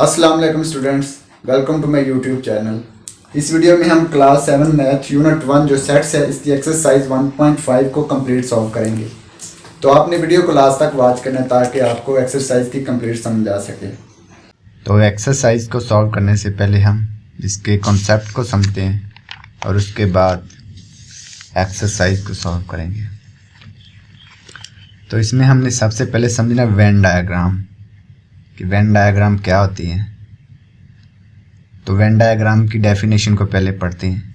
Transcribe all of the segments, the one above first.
अस्सलाम वालेकुम students, welcome to my YouTube channel. इस वीडियो में हम क्लास 7 मैथ यूनिट 1 जो सेट्स है इसकी एक्सरसाइज 1.5 को कंप्लीट सॉल्व करेंगे। तो आपने वीडियो को लास्ट तक वॉच करना ताकि आपको एक्सरसाइज की कंप्लीट समझ आ सके। तो एक्सरसाइज को सॉल्व करने से पहले हम इसके कॉन्सेप्ट को समझते हैं और उसके बाद एक्सरसाइज को सॉल्व करेंगे। तो इसमें हमने सबसे पहले समझना वेन डायग्राम कि वेन डायग्राम क्या होती है। तो वेन डायग्राम की डेफिनेशन को पहले पढ़ते हैं।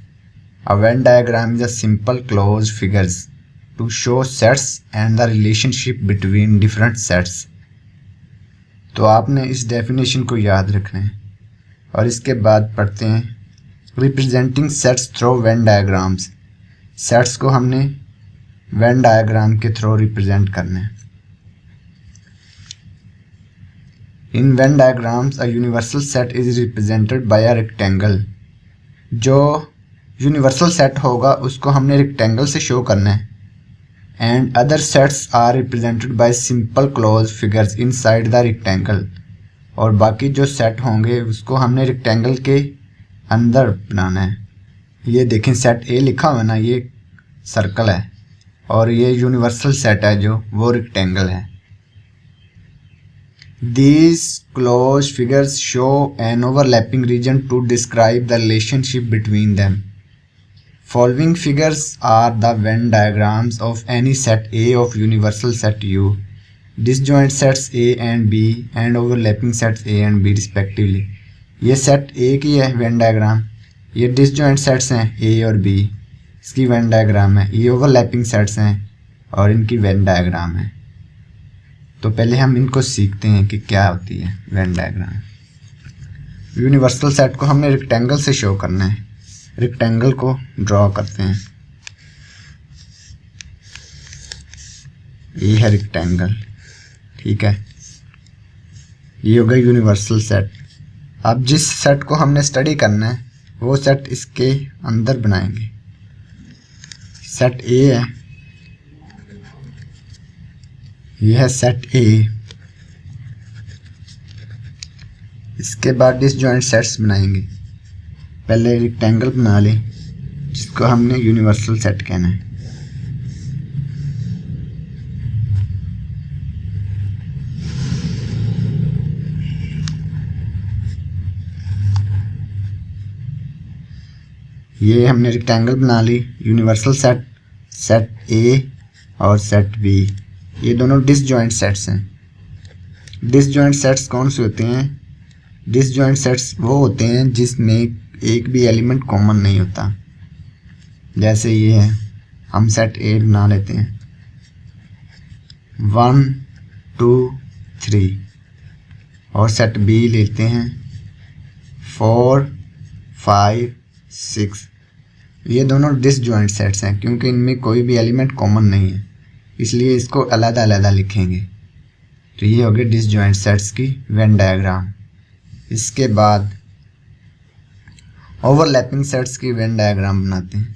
A Venn diagram is a simple close figures to show sets and the relationship between different sets. तो आपने इस डेफिनेशन को याद रखना है और इसके बाद पढ़ते हैं representing sets through Venn diagrams. Sets को हमने वेन डायग्राम के थ्रू रिप्रेजेंट करना है। In Venn diagrams a universal set is represented by a rectangle. जो यूनिवर्सल सेट होगा उसको हमने रेक्टेंगल से शो करना है। And other sets are represented by simple close figures inside the rectangle. और बाकी जो सेट होंगे उसको हमने रेक्टेंगल के अंदर बनाना है। ये देखें सेट ए लिखा हुआ ना, ये सर्कल है और ये यूनिवर्सल सेट है जो वो रेक्टेंगल है। These closed figures show an overlapping region to describe the relationship between them. Following figures are the Venn diagrams of any set A of universal set U, disjoint sets A and B and overlapping sets A and B respectively. ये set A की है Venn diagram, ये disjoint sets हैं A और B, इसकी Venn diagram है। ये overlapping sets हैं और इनकी वेन डायग्राम है। तो पहले हम इनको सीखते हैं कि क्या होती है वेन डायग्राम। यूनिवर्सल सेट को हमने रेक्टेंगल से शो करना है। रेक्टेंगल को ड्रॉ करते हैं। ये है रेक्टेंगल, ठीक है। ये हो गया यूनिवर्सल सेट। अब जिस सेट को हमने स्टडी करना है वो सेट इसके अंदर बनाएंगे। सेट ए है, यह है सेट ए। इसके बाद डिसजॉइंट सेट्स बनाएंगे। पहले रेक्टेंगल बना लें जिसको हमने यूनिवर्सल सेट कहना है। ये हमने रेक्टेंगल बना ली यूनिवर्सल सेट, सेट ए और सेट बी। ये दोनों डिसजॉइंट सेट्स हैं। डिसजॉइंट सेट्स कौन से होते हैं? डिसजॉइंट सेट्स वो होते हैं जिसमें एक भी एलिमेंट कॉमन नहीं होता। जैसे ये है, हम सेट ए बना लेते हैं 1 2 3 और सेट बी लेते हैं 4 5 6। ये दोनों डिसजॉइंट सेट्स हैं क्योंकि इनमें कोई भी एलिमेंट कॉमन नहीं है, इसलिए इसको अलग अलग लिखेंगे। तो ये हो गए डिसजॉइंट सेट्स की वेन डायग्राम। इसके बाद ओवरलैपिंग सेट्स की वेन डायग्राम बनाते हैं।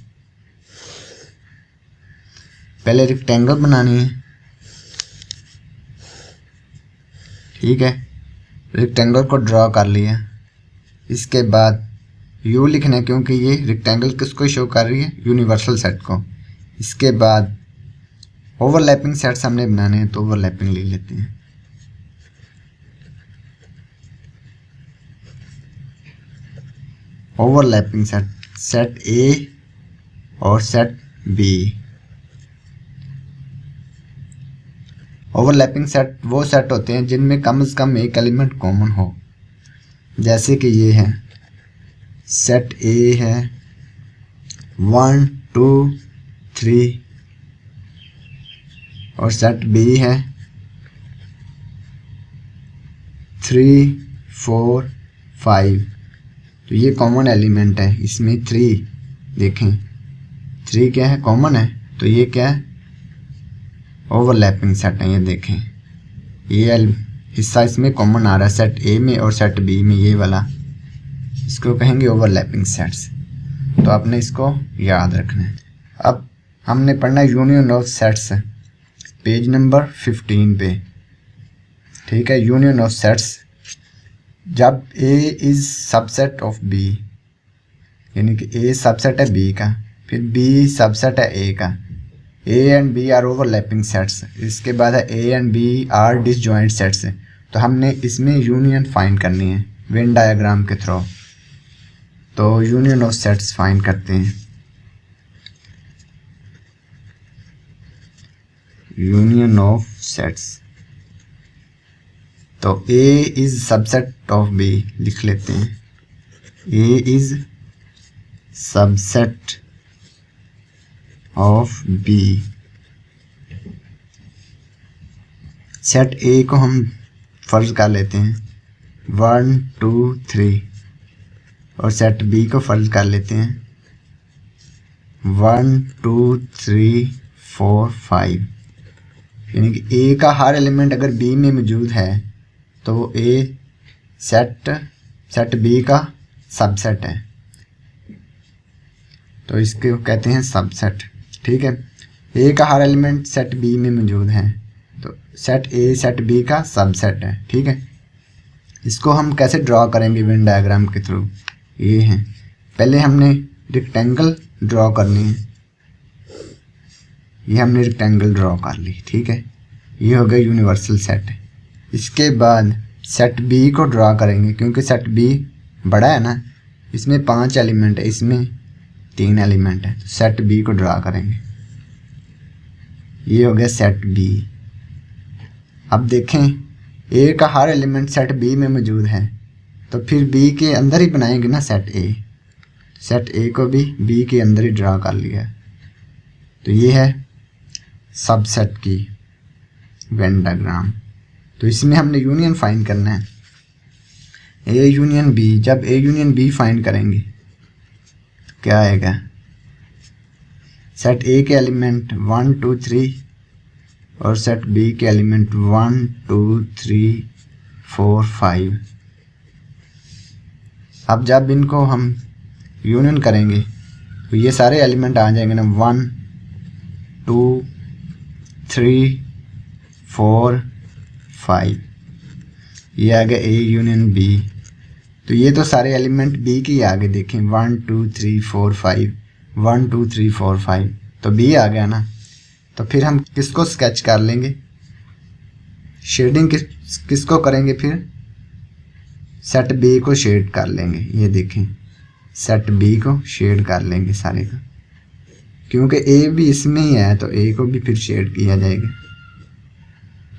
पहले रेक्टेंगल बनानी है, ठीक है। रेक्टेंगल को ड्रॉ कर लिया। इसके बाद यू लिखना है क्योंकि ये रेक्टेंगल किसको शो कर रही है? यूनिवर्सल सेट को। इसके बाद ओवरलैपिंग सेट्स हमने बनाने हैं तो ओवरलैपिंग ले लेते हैं। ओवरलैपिंग सेट, सेट ए और सेट बी। ओवरलैपिंग सेट वो सेट होते हैं जिनमें कम से कम एक एलिमेंट कॉमन हो। जैसे कि ये है, सेट ए है 1 2 3 और सेट बी है 3 4 5। तो ये कॉमन एलिमेंट है, इसमें 3 देखें, 3 क्या है? कॉमन है। तो ये क्या है? ओवरलैपिंग सेट है। ये देखें, ये हिस्सा इसमें कॉमन आ रहा है सेट ए में और सेट बी में, ये वाला, इसको कहेंगे ओवरलैपिंग सेट्स। तो आपने इसको याद रखना है। अब हमने पढ़ना union of sets, page number 15 पे, ठीक है। यूनियन ऑफ सेट्स जब A is subset of B, यानी कि A सबसेट है B का, फिर B सबसेट है A का, A and B are overlapping sets, इसके बाद है A and B are disjoint sets. तो हमने इसमें यूनियन फाइंड करनी है वेन डायग्राम के थ्रू। तो यूनियन ऑफ सेट्स फाइंड करते हैं। यूनियन ऑफ सेट्स, तो A is subset of B लिख लेते हैं। A is subset of B। Set A को हम फर्ज कर लेते हैं 1 2 3, और सेट B को फर्ज कर लेते हैं 1 2 3 4 5। यानी कि A का हर एलिमेंट अगर B में मौजूद है तो वो A सेट B का सबसेट है, तो इसको कहते हैं सबसेट। ठीक है, A का हर एलिमेंट सेट B में मौजूद है, तो सेट A सेट B का सबसेट है। ठीक है, इसको हम कैसे ड्रॉ करेंगे वेन डायग्राम के थ्रू, ये है। पहले हमने रेक्टेंगल ड्रॉ करनी है, ये हमने रेक्टेंगल ड्रॉ कर ली। ठीक है, ये हो गया यूनिवर्सल सेट। इसके बाद सेट B को ड्रॉ करेंगे, क्योंकि सेट B बड़ा है ना, इसमें 5 एलिमेंट है, इसमें 3 एलिमेंट है, तो सेट B को ड्रॉ करेंगे। ये हो गया सेट B। अब देखें A का हर एलिमेंट सेट B में मौजूद है, तो फिर B के अंदर ही बनाएंगे ना सेट A। सेट A को भी B के अंदर ही ड्रॉ कर लिया, तो ये है सबसेट की वेन डायग्राम। तो इसमें हमने यूनियन फाइंड करना है, A यूनियन B। जब A यूनियन B फाइंड करेंगे तो क्या आएगा, सेट A के एलिमेंट 1 2 3 और सेट B के एलिमेंट 1 2 3 4 5। अब जब इनको हम यूनियन करेंगे तो ये सारे एलिमेंट आ जाएंगे ना, 1 2 3 4 5। ये आ गया A यूनियन B। तो ये तो सारे एलिमेंट B के आगे देखें, 1 2 3 4 5, 1 2 3 4 5, तो B आ गया ना। तो फिर हम किसको स्केच कर लेंगे, शेडिंग किसको करेंगे, फिर सेट B को शेड कर लेंगे। ये देखें, सेट B को शेड कर लेंगे सारे का, क्योंकि A भी इसमें ही है, तो A को भी फिर शेड किया जाएगा।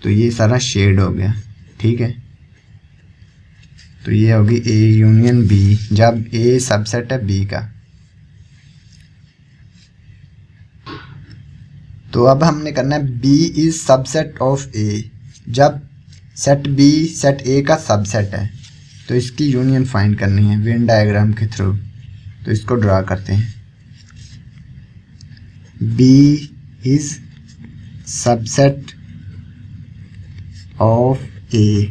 तो ये सारा शेड हो गया। ठीक है, तो ये होगी A यूनियन B, जब A सबसेट है B का। तो अब हमने करना है B is subset of A। जब सेट B सेट A का सबसेट है, तो इसकी यूनियन फाइंड करनी है वेन डायग्राम के थ्रू। तो इसको ड्रा करते हैं, B is subset of A।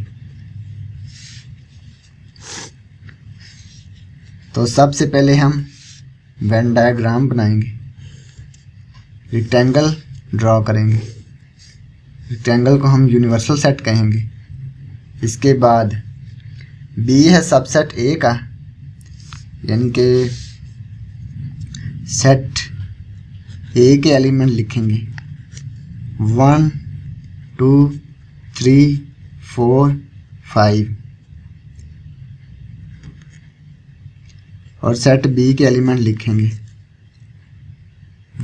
तो सबसे पहले हम वेन डायग्राम बनाएंगे, रेक्टेंगल ड्रॉ करेंगे। रेक्टेंगल को हम यूनिवर्सल सेट कहेंगे। इसके बाद B है सबसेट A का, यानी कि सेट A के एलिमेंट लिखेंगे 1 2 3 4 5, और सेट B के एलिमेंट लिखेंगे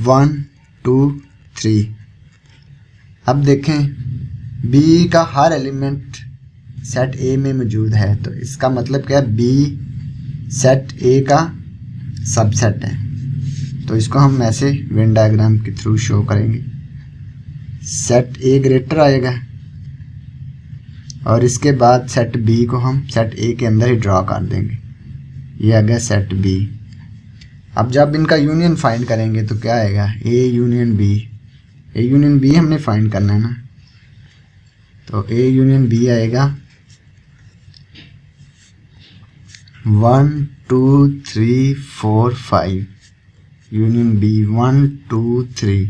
1 2 3। अब देखें B का हर एलिमेंट सेट A में मौजूद है, तो इसका मतलब क्या है, B सेट A का सबसेट है। तो इसको हम ऐसे वेन डायग्राम के थ्रू शो करेंगे। सेट A ग्रेटर आएगा, और इसके बाद सेट B को हम सेट A के अंदर ही ड्रॉ कर देंगे। ये आ गया सेट B। अब जब इनका यूनियन फाइंड करेंगे तो क्या आएगा, A union B। A union B हमने फाइंड करना है ना, तो A यूनियन B आएगा 1 2 3 4 5, यूनियन B 1 2 3।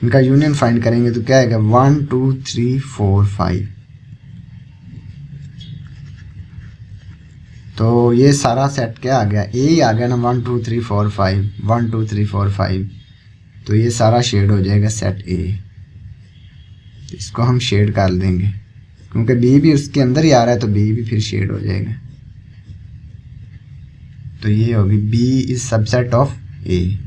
इनका यूनियन फाइंड करेंगे तो क्या आएगा, 1 2 3 4 5। तो ये सारा सेट क्या आ गया, ए ही आ गया ना, 1 2 3 4 5, 1 2 3 4 5। तो ये सारा शेड हो जाएगा सेट ए। इसको हम शेड कर देंगे क्योंकि बी भी उसके अंदर ही आ रहा है, तो बी भी फिर शेड हो जाएगा। तो ये होगी बी इज सबसेट ऑफ ए।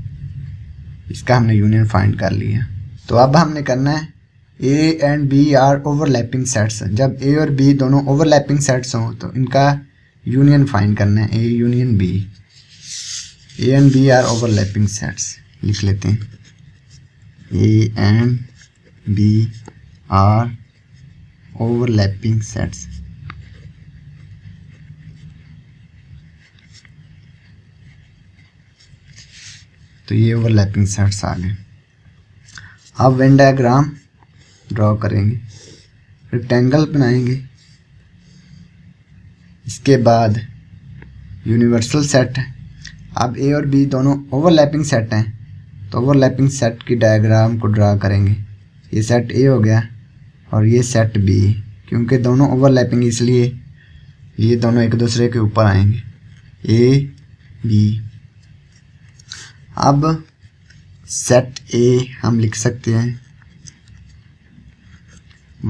इसका हमने यूनियन फाइंड कर लिया। तो अब हमने करना है A and B are overlapping sets. जब ए और बी दोनों ओवरलैपिंग सेट्स हों तो इनका यूनियन फाइंड करना है, A union B. A and B are overlapping sets लिख लेते हैं, A and B are overlapping sets. तो ये ओवरलैपिंग सेट्स आ गए। अब वेन डायग्राम ड्रॉ करेंगे, रेक्टेंगल बनाएंगे, इसके बाद यूनिवर्सल सेट है। अब ए और बी दोनों ओवरलैपिंग सेट हैं, तो ओवरलैपिंग सेट की डायग्राम को ड्रा करेंगे। ये सेट ए हो गया और ये सेट बी, क्योंकि दोनों ओवरलैपिंग इसलिए ये दोनों एक दूसरे के ऊपर आएंगे, ए बी। अब सेट ए हम लिख सकते हैं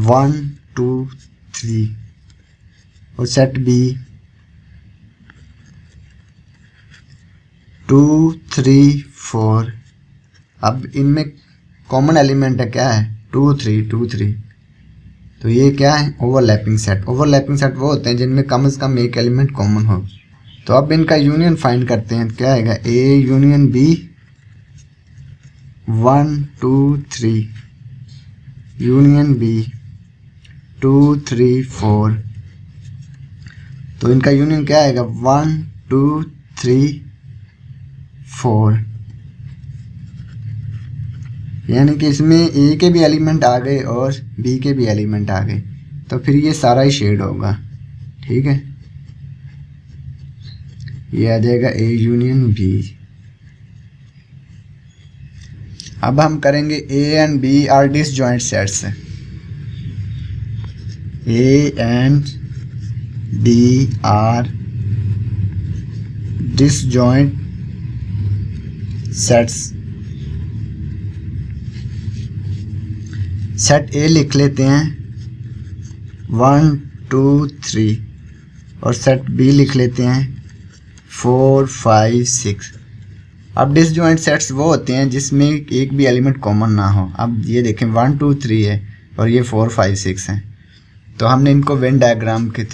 1 2 3 और सेट बी 2 3 4। अब इनमें कॉमन एलिमेंट है, क्या है, 2 3 2 3। तो ये क्या है, ओवरलैपिंग सेट। ओवरलैपिंग सेट वो होते हैं जिनमें कम से कम एक एलिमेंट कॉमन हो। तो अब इनका यूनियन फाइंड करते हैं, क्या आएगा, A union B 1 2 3 union B 2 3 4। तो इनका यूनियन क्या आएगा, 1 2 3 4। यानी कि इसमें ए के भी एलिमेंट आ गए और बी के भी एलिमेंट आ गए, तो फिर ये सारा ही शेड होगा। ठीक है, ये आ जाएगा ए यूनियन बी। अब हम करेंगे A and B are disjoint sets. A and B are disjoint sets. Set A लिख लेते हैं 1 2 3 और सेट बी लिख लेते हैं 4 5 6। अब डिसजॉइंट सेट्स वो होते हैं जिसमें एक भी एलिमेंट कॉमन ना हो। अब ये देखें 1 2 3 है और ये 4 5 6 है, तो हमने इनको वेन डायग्राम के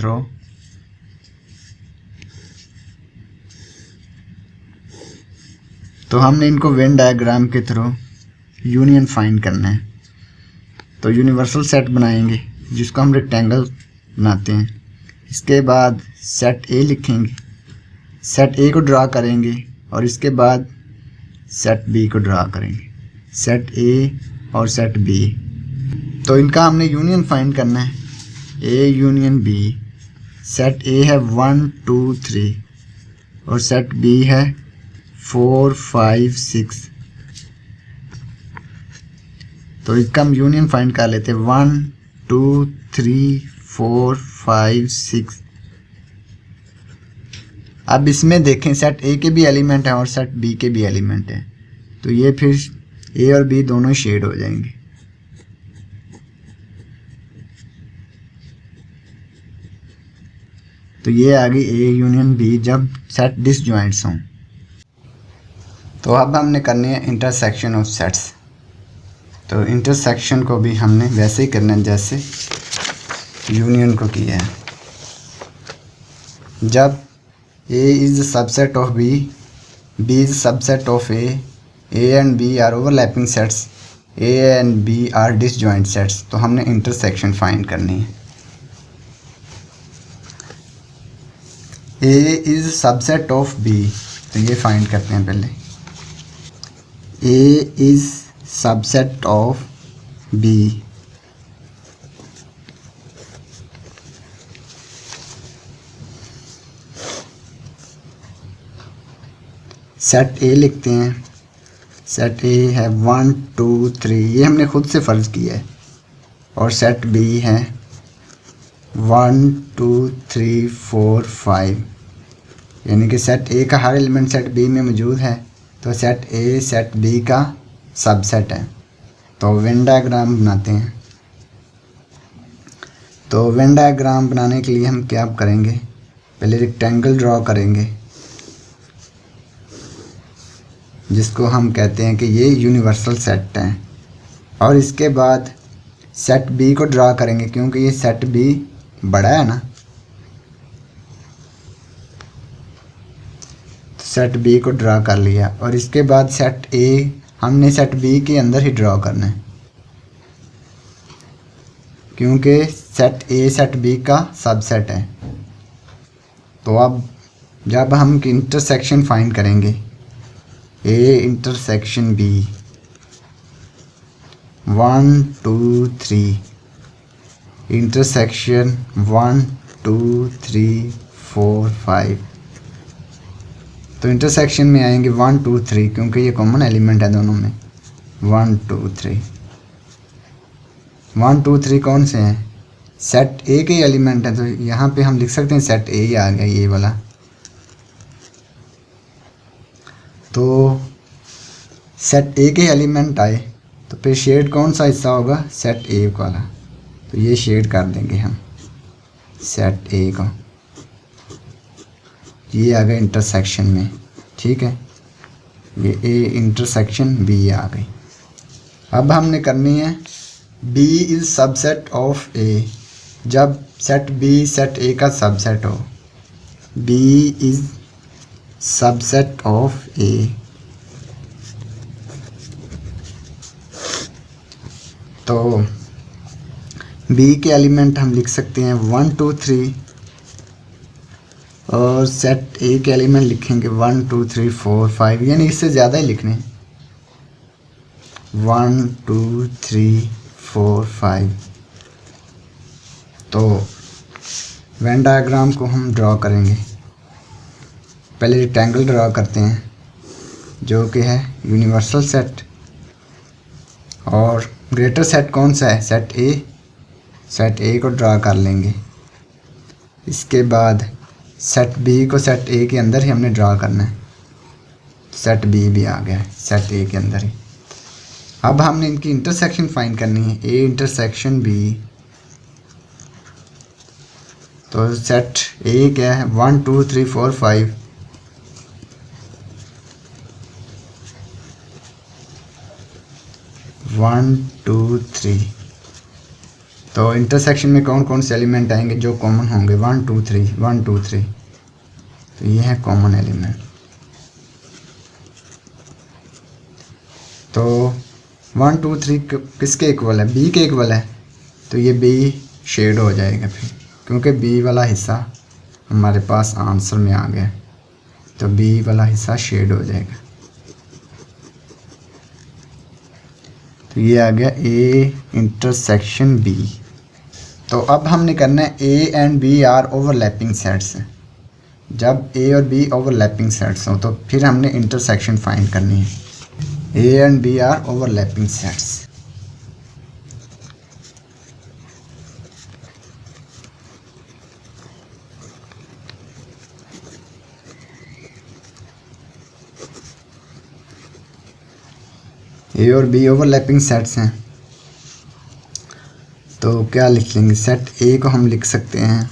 थ्रू यूनियन फाइंड करना है। तो यूनिवर्सल सेट बनाएंगे जिसको हम रेक्टेंगल बनाते हैं। इसके बाद सेट ए लिखेंगे, सेट ए को ड्रा करेंगे और इसके बाद सेट बी को ड्रा करेंगे, सेट ए और सेट बी। तो इनका हमने यूनियन फाइंड करना है, A union B. Set A है 1 2 3 और सेट बी है 4 5 6। तो इसका हम यूनियन फाइंड कर लेते हैं 1 2 3 4 5 6। अब इसमें देखें सेट ए के भी एलिमेंट हैं और सेट बी के भी एलिमेंट हैं, तो ये फिर ए और बी दोनों शेड हो जाएंगे। तो ये आ गई ए यूनियन बी जब सेट डिसजॉइंट्स हों। तो अब हमने करने हैं इंटरसेक्शन ऑफ सेट्स। तो इंटरसेक्शन को भी हमने वैसे ही करना है जैसे यूनियन को किया है। जब A is the subset of B, B is the subset of A and B are overlapping sets, A and B are disjoint sets, तो हमने इंटरसेक्शन फाइंड करनी है। A is subset of B, तो ये फाइंड करते हैं पहले। A is subset of B, set ए लिखते हैं। सेट ए है 1 2 3, ये हमने खुद से फ़र्ज़ किया है। और सेट बी है 1 2 3 4 5, यानी कि सेट ए का हर एलिमेंट सेट बी में मौजूद है, तो सेट ए सेट बी का सबसेट है। तो वेन डायग्राम बनाते हैं। तो वेन डायग्राम बनाने के लिए हम क्या करेंगे, पहले रेक्टेंगल ड्रॉ करेंगे जिसको हम कहते हैं कि ये यूनिवर्सल सेट है, और इसके बाद सेट बी को ड्रा करेंगे क्योंकि ये सेट बी बड़ा है ना। तो सेट बी को ड्रा कर लिया, और इसके बाद सेट ए हमने सेट बी के अंदर ही ड्रा करना है क्योंकि सेट ए सेट बी का सबसेट है। तो अब जब हम इंटरसेक्शन फाइंड करेंगे, ए इंटरसेक्शन बी 1 2 3, इंटरसेक्शन 1 2 3 4 5, तो इंटरसेक्शन में आएंगे 1 2 3 क्योंकि ये कॉमन एलिमेंट है दोनों में। 1 2 3 1 2 3 कौन से हैं, सेट ए के एलिमेंट है, तो यहाँ पे हम लिख सकते हैं सेट ए ही आ गया ये वाला। तो सेट ए के एलिमेंट आए तो फिर शेड कौन सा हिस्सा होगा, सेट ए वाला, तो ये शेड कर देंगे हम सेट ए को, ये आ गया इंटरसेक्शन में, ठीक है। ये ए इंटरसेक्शन बी आ गई। अब हमने करनी है बी इज़ सबसेट ऑफ ए, जब सेट बी सेट ए का सबसेट हो, B is subset of A, तो बी के एलिमेंट हम लिख सकते हैं 1 2 3, और सेट ए के एलिमेंट लिखेंगे 1 2 3 4 5, यानी इससे ज़्यादा ही लिखने, 1 2 3 4 5। तो वेन डायग्राम को हम ड्रॉ करेंगे, पहले रेक्टेंगल ड्रॉ करते हैं जो कि है यूनिवर्सल सेट, और ग्रेटर सेट कौन सा है, सेट ए को ड्रा कर लेंगे। इसके बाद सेट बी को सेट ए के अंदर ही हमने ड्रा करना है, सेट बी भी आ गया है सेट ए के अंदर ही। अब हमने इनकी इंटरसेक्शन फाइंड करनी है, ए इंटरसेक्शन बी, तो सेट ए क्या है 1 2 3 4 5, 1 2 3, तो इंटरसेक्शन में कौन कौन से एलिमेंट आएंगे जो कॉमन होंगे, 1 2 3 1 2 3, तो ये है कॉमन एलिमेंट। तो 1 2 3 किसके इक्वल है, बी के इक्वल है, तो ये बी शेड हो जाएगा फिर, क्योंकि बी वाला हिस्सा हमारे पास आंसर में आ गया, तो बी वाला हिस्सा शेड हो जाएगा। तो ये आ गया ए इंटरसेक्शन बी। तो अब हमने करना है A and B are overlapping sets. जब ए और बी ओवरलैपिंग सेट्स हो तो फिर हमने इंटरसेक्शन फाइंड करनी है। A and B are overlapping sets. A और बी ओवरलैपिंग सेट्स हैं, तो क्या लिख लेंगे, सेट ए को हम लिख सकते हैं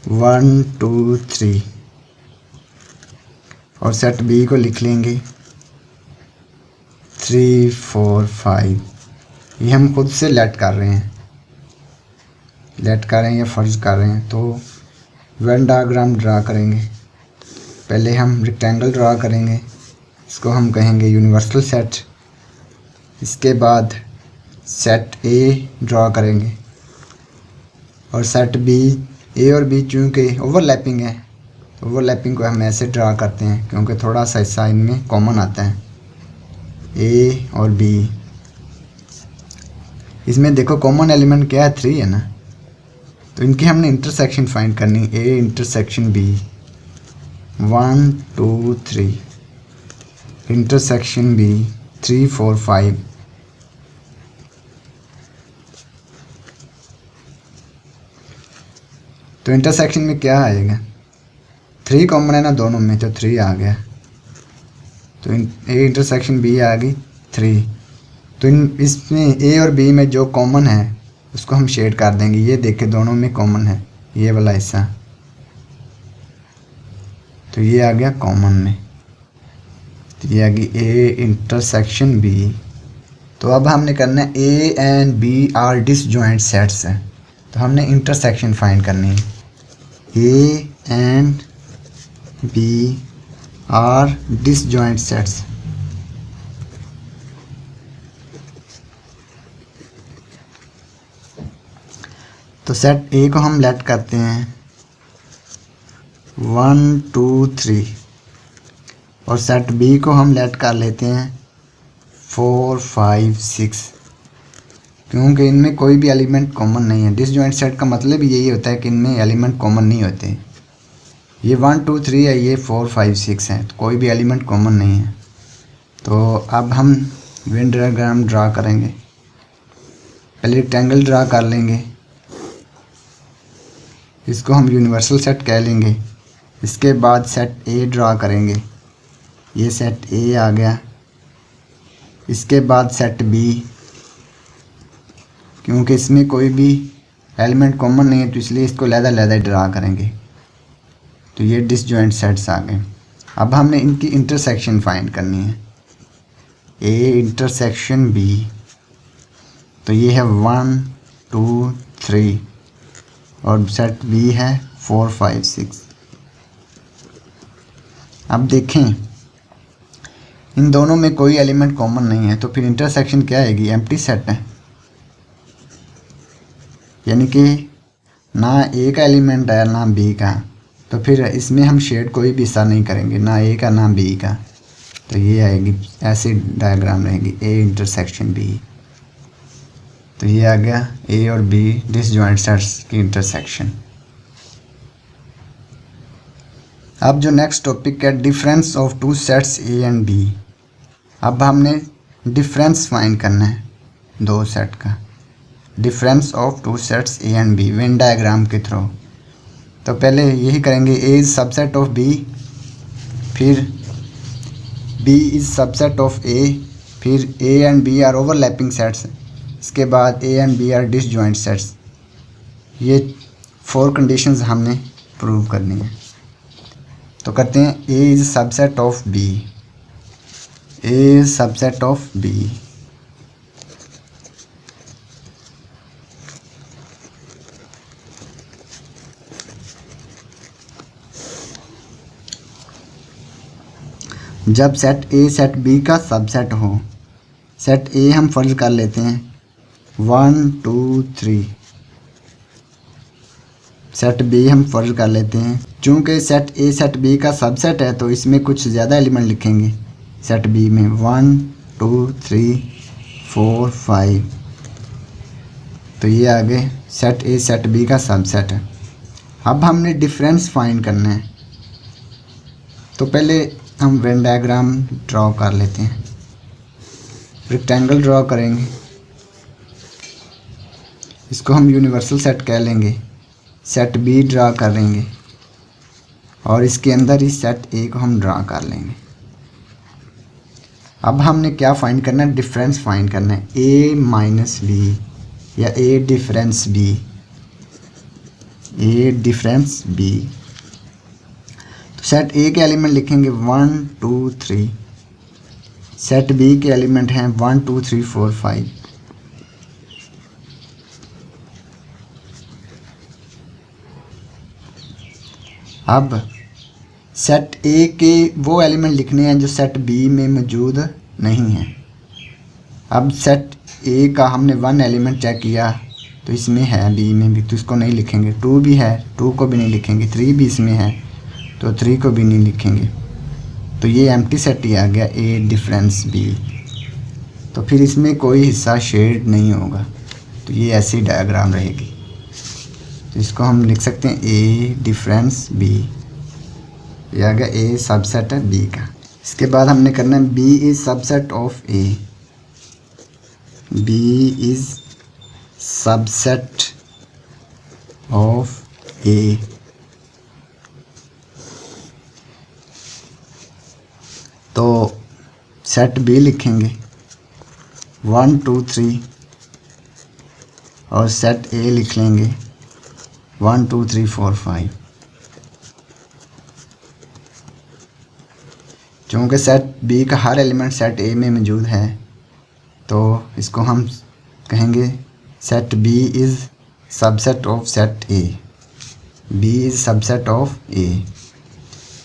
1 2 3 और सेट बी को लिख लेंगे 3 4 5। ये हम खुद से लेट कर रहे हैं, या फर्ज कर रहे हैं। तो वेन डायग्राम ड्रा करेंगे। पहले हम रेक्टेंगल ड्रा करेंगे, इसको हम कहेंगे यूनिवर्सल सेट। इसके बाद सेट ए ड्रा करेंगे और सेट बी, ए और बी चूँकि ओवरलैपिंग है तो ओवरलैपिंग को हम ऐसे ड्रा करते हैं क्योंकि थोड़ा सा हिस्सा इनमें कॉमन आता है, ए और बी। इसमें देखो कॉमन एलिमेंट क्या है, 3 है ना, तो इनकी हमने इंटरसेक्शन फाइंड करनी, A intersection B 1 2 3, intersection B 3 4 5। तो इंटरसेक्शन में क्या आएगा, 3 कॉमन है ना दोनों में, तो 3 आ गया। तो ए इंटरसेक्शन बी आ गई 3। तो इसमें ए और बी में जो कॉमन है उसको हम शेड कर देंगे। ये देखे दोनों में कॉमन है ये वाला हिस्सा, तो ये आ गया कॉमन में। तो ये आ गई ए इंटरसेक्शन बी। तो अब हमने करना है A and B are disjoint sets हैं, तो हमने इंटरसेक्शन फाइंड करनी है। A and B are disjoint sets. तो सेट ए को हम लेट करते हैं 1 2 3 और सेट बी को हम लेट कर लेते हैं 4 5 6, क्योंकि इनमें कोई भी एलिमेंट कॉमन नहीं है। डिसजॉइंट सेट का मतलब यही होता है कि इनमें एलिमेंट कॉमन नहीं होते। ये 1 2 3 है, ये 4 5 6 है, तो कोई भी एलिमेंट कॉमन नहीं है। तो अब हम वेन डायग्राम ड्रा करेंगे। पहले रेक्टेंगल ड्रा कर लेंगे, इसको हम यूनिवर्सल सेट कह लेंगे। इसके बाद सेट ए ड्रा करेंगे, ये सेट ए आ गया। इसके बाद सेट बी, क्योंकि इसमें कोई भी एलिमेंट कॉमन नहीं है तो इसलिए इसको लहदा ड्रा करेंगे। तो ये डिसजॉइंट सेट्स आ गए। अब हमने इनकी इंटरसेक्शन फाइंड करनी है। ए इंटरसेक्शन बी, तो ये है 1 2 3 और सेट बी है 4 5 6। अब देखें इन दोनों में कोई एलिमेंट कॉमन नहीं है, तो फिर इंटरसेक्शन क्या आएगी? एम्प्टी सेट है, यानी कि ना ए का एलिमेंट है ना बी का। तो फिर इसमें हम शेड कोई भी हिस्सा नहीं करेंगे, ना ए का ना बी का। तो ये आएगी, ऐसी डायग्राम रहेगी ए इंटरसेक्शन बी। तो ये आ गया ए और बी डिसजॉइंट सेट्स की इंटरसेक्शन। अब जो नेक्स्ट टॉपिक है difference of two sets A and B. अब हमने डिफरेंस फाइंड करना है दो सेट का, difference of two sets A and B Venn diagram के थ्रू। तो पहले यही करेंगे, A is subset of B, फिर B is subset of A, फिर A and B are overlapping sets, इसके बाद A and B are disjoint sets. ये 4 कंडीशंस हमने प्रूव करनी है। तो करते हैं, A is subset of B, A is subset of B. जब सेट ए सेट बी का सबसेट हो, सेट ए हम फर्ज कर लेते हैं 1 2 3, सेट बी हम फर्ज कर लेते हैं। चूँकि सेट ए सेट बी का सबसेट है तो इसमें कुछ ज़्यादा एलिमेंट लिखेंगे। सेट बी में 1 2 3 4 5, तो ये आगे सेट ए सेट बी का सबसेट है। अब हमने डिफरेंस फाइंड करना है, तो पहले हम वेन डायग्राम ड्रॉ कर लेते हैं। रेक्टेंगल ड्रॉ करेंगे, इसको हम यूनिवर्सल सेट कह लेंगे। सेट बी ड्रा करेंगे और इसके अंदर ही सेट ए को हम ड्रा कर लेंगे। अब हमने क्या फाइंड करना है? डिफरेंस फाइंड करना है, ए माइनस बी या ए difference B, A difference B. तो सेट ए के एलिमेंट लिखेंगे 1 2 3, सेट बी के एलिमेंट हैं 1 2 3 4 5। अब सेट ए के वो एलिमेंट लिखने हैं जो सेट बी में मौजूद नहीं है। अब सेट ए का हमने 1 एलिमेंट चेक किया तो इसमें है, बी में भी, तो इसको नहीं लिखेंगे। 2 भी है, 2 को भी नहीं लिखेंगे। 3 भी इसमें है तो 3 को भी नहीं लिखेंगे। तो ये एम्प्टी सेट ही आ गया ए डिफरेंस बी। तो फिर इसमें कोई हिस्सा शेड नहीं होगा, तो ये ऐसी डायग्राम रहेगी। तो इसको हम लिख सकते हैं ए डिफरेंस बी, ये आ गया ए सबसेट है बी का। इसके बाद हमने करना है B is subset of A, B is subset of A. Set B लिखेंगे 1 2 3 और सेट ए लिख लेंगे 1 2 3 4 5। चूँकि सेट बी का हर एलिमेंट सेट ए में मौजूद है तो इसको हम कहेंगे set B is subset of set A. B is subset of A.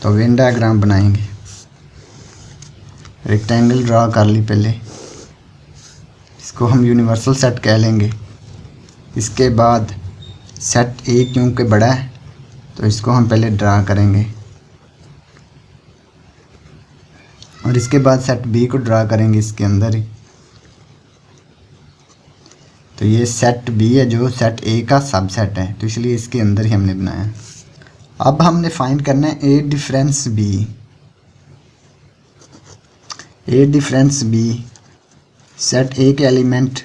तो वेन डायग्राम बनाएंगे। रेक्टेंगल ड्रा कर ली पहले, इसको हम यूनिवर्सल सेट कह लेंगे। इसके बाद सेट ए क्योंकि बड़ा है तो इसको हम पहले ड्रा करेंगे और इसके बाद सेट बी को ड्रा करेंगे इसके अंदर ही। तो ये सेट बी है जो सेट ए का सबसेट है, तो इसलिए इसके अंदर ही हमने बनाया। अब हमने फाइंड करना है A difference B. A difference B set A के एलिमेंट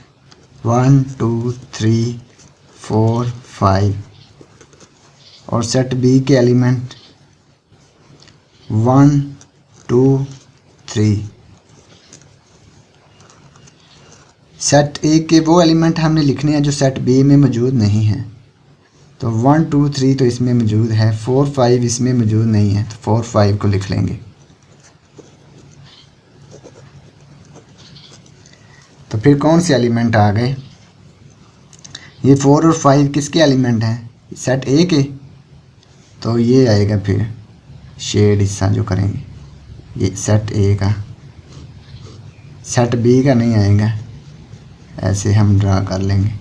1 2 3 4 5 और सेट बी के एलिमेंट 1 2 3। सेट ए के वो एलिमेंट हमने लिखने हैं जो सेट बी में मौजूद नहीं है। तो 1 2 3 तो इसमें मौजूद है, 4 5 इसमें मौजूद नहीं है, तो 4 5 को लिख लेंगे। तो फिर कौन से एलिमेंट आ गए? ये 4 और 5 किसके एलिमेंट हैं? सेट ए के। तो ये आएगा फिर शेड हिस्सा जो करेंगे, ये सेट ए का, सेट बी का नहीं आएगा। ऐसे हम ड्रा कर लेंगे,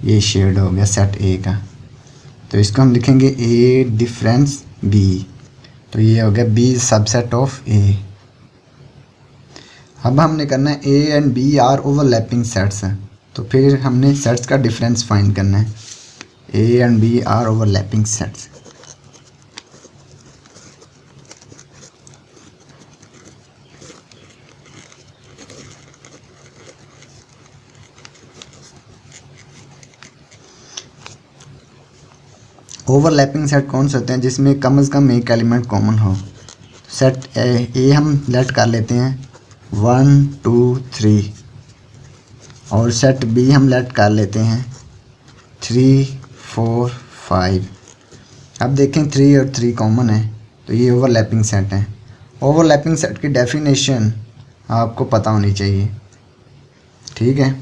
ये शेड हो गया सेट ए का। तो इसको हम लिखेंगे ए डिफरेंस बी। तो ये हो गया बी सबसेट ऑफ ए। अब हमने करना है A and B are overlapping sets. तो फिर हमने सेट्स का डिफरेंस फाइंड करना है। A and B are overlapping sets. Overlapping set कौन से होते हैं? जिसमें कम से कम एक एलिमेंट कॉमन हो। सेट ए हम लेट कर लेते हैं 1 2 3 और सेट बी हम लेट कर लेते हैं 3 4 5। अब देखें 3 और 3 कॉमन है, तो ये ओवरलैपिंग सेट है। ओवरलैपिंग सेट की डेफिनेशन आपको पता होनी चाहिए, ठीक है।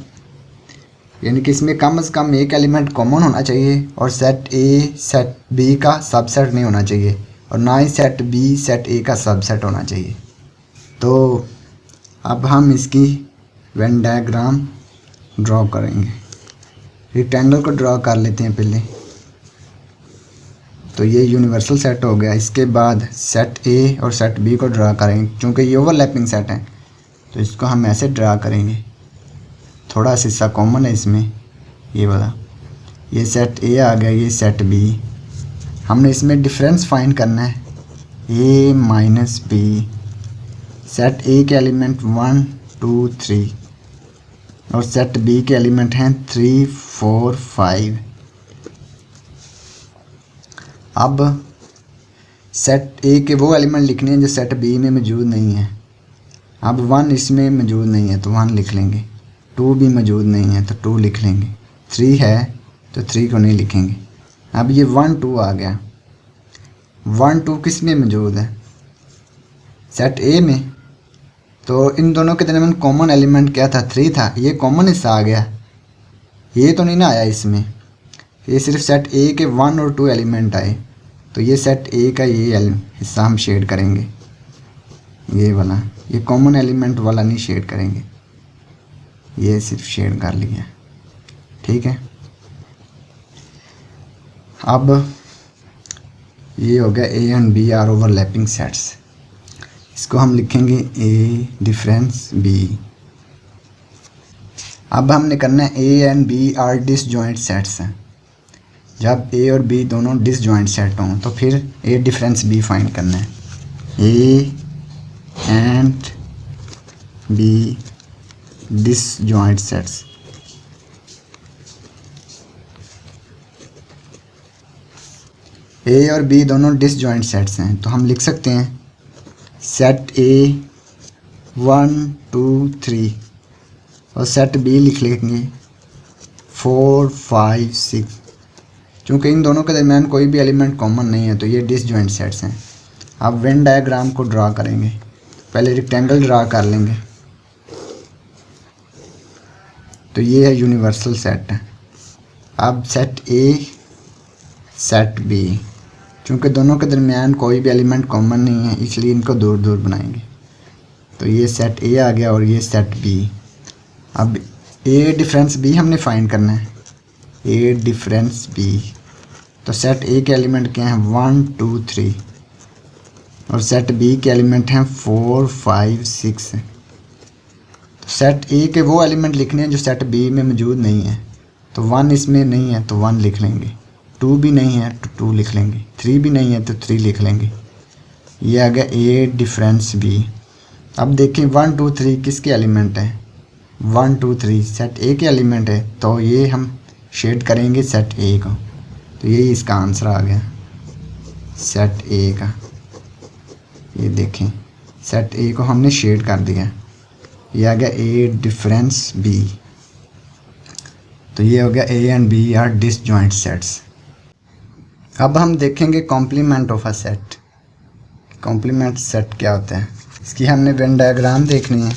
यानी कि इसमें कम से कम एक एलिमेंट कॉमन होना चाहिए और सेट ए सेट बी का सबसेट नहीं होना चाहिए और ना ही सेट बी सेट ए का सबसेट होना चाहिए। तो अब हम इसकी वेन डायग्राम ड्रॉ करेंगे। रेक्टेंगल को ड्रॉ कर लेते हैं पहले। तो ये यूनिवर्सल सेट हो गया। इसके बाद सेट ए और सेट बी को ड्रा करेंगे। चूँकि ये ओवरलैपिंग सेट है तो इसको हम ऐसे ड्रा करेंगे। थोड़ा सा हिस्सा कॉमन है इसमें, ये वाला। ये सेट ए आ गया, ये सेट बी। हमने इसमें डिफरेंस फाइंड करना है ए माइनस बी। सेट ए के एलिमेंट 1 2 3 और सेट बी के एलिमेंट हैं 3 4 5। अब सेट ए के वो एलिमेंट लिखने हैं जो सेट बी में मौजूद नहीं है। अब 1 इसमें मौजूद नहीं है तो 1 लिख लेंगे। 2 भी मौजूद नहीं है तो 2 लिख लेंगे। 3 है तो 3 को नहीं लिखेंगे। अब ये 1 2 आ गया। 1 2 किस में मौजूद है? सेट ए में। तो इन दोनों के दरमियान कॉमन एलिमेंट क्या था? 3 था। ये कॉमन हिस्सा आ गया, ये तो नहीं ना आया इसमें। ये सिर्फ सेट ए के 1 और 2 एलिमेंट आए। तो ये सेट ए का ये हिस्सा हम शेड करेंगे, ये वाला। ये कॉमन एलिमेंट वाला नहीं शेड करेंगे, ये सिर्फ शेड कर लिया, ठीक है। अब ये हो गया A and B are overlapping sets. इसको हम लिखेंगे ए डिफरेंस बी। अब हमने करना है A and B are disjoint sets हैं। जब ए और बी दोनों डिसजॉइंट सेट हों तो फिर ए डिफरेंस बी फाइंड करना है। A and B disjoint sets. A और बी दोनों डिसजॉइंट सेट्स हैं तो हम लिख सकते हैं सेट ए 1 2 3 और सेट बी लिख लेंगे 4 5 6। चूँकि इन दोनों के दरमियान कोई भी एलिमेंट कॉमन नहीं है तो ये डिसजॉइंट सेट्स हैं। अब वेन डायग्राम को ड्रा करेंगे। पहले रेक्टेंगल ड्रा कर लेंगे। तो ये है यूनिवर्सल सेट। अब सेट ए सेट बी, चूँकि दोनों के दरमियान कोई भी एलिमेंट कॉमन नहीं है इसलिए इनको दूर दूर बनाएंगे। तो ये सेट ए आ गया और ये सेट बी। अब ए डिफरेंस बी हमने फाइंड करना है। ए डिफरेंस बी, तो सेट ए के एलिमेंट क्या हैं 1 2 3 और सेट बी के एलिमेंट हैं 4 5 6। तो सेट ए के वो एलिमेंट लिखने हैं जो सेट बी में मौजूद नहीं है। तो 1 इसमें नहीं है तो 1 लिख लेंगे, 2 भी नहीं है तो 2 लिख लेंगे, 3 भी नहीं है तो 3 लिख लेंगे। ये आ गया ए डिफरेंस बी। अब देखिए 1 2 3 किसके एलिमेंट है 1 2 3 सेट ए के एलिमेंट है। तो ये हम शेड करेंगे सेट ए को। तो यही इसका आंसर आ गया सेट ए का। ये देखें सेट ए को हमने शेड कर दिया। ये आ गया ए डिफरेंस बी। तो ये हो गया A and B are disjoint sets. अब हम देखेंगे complement of a set. Complement set क्या होता है, इसकी हमने वेन डायग्राम देखनी है।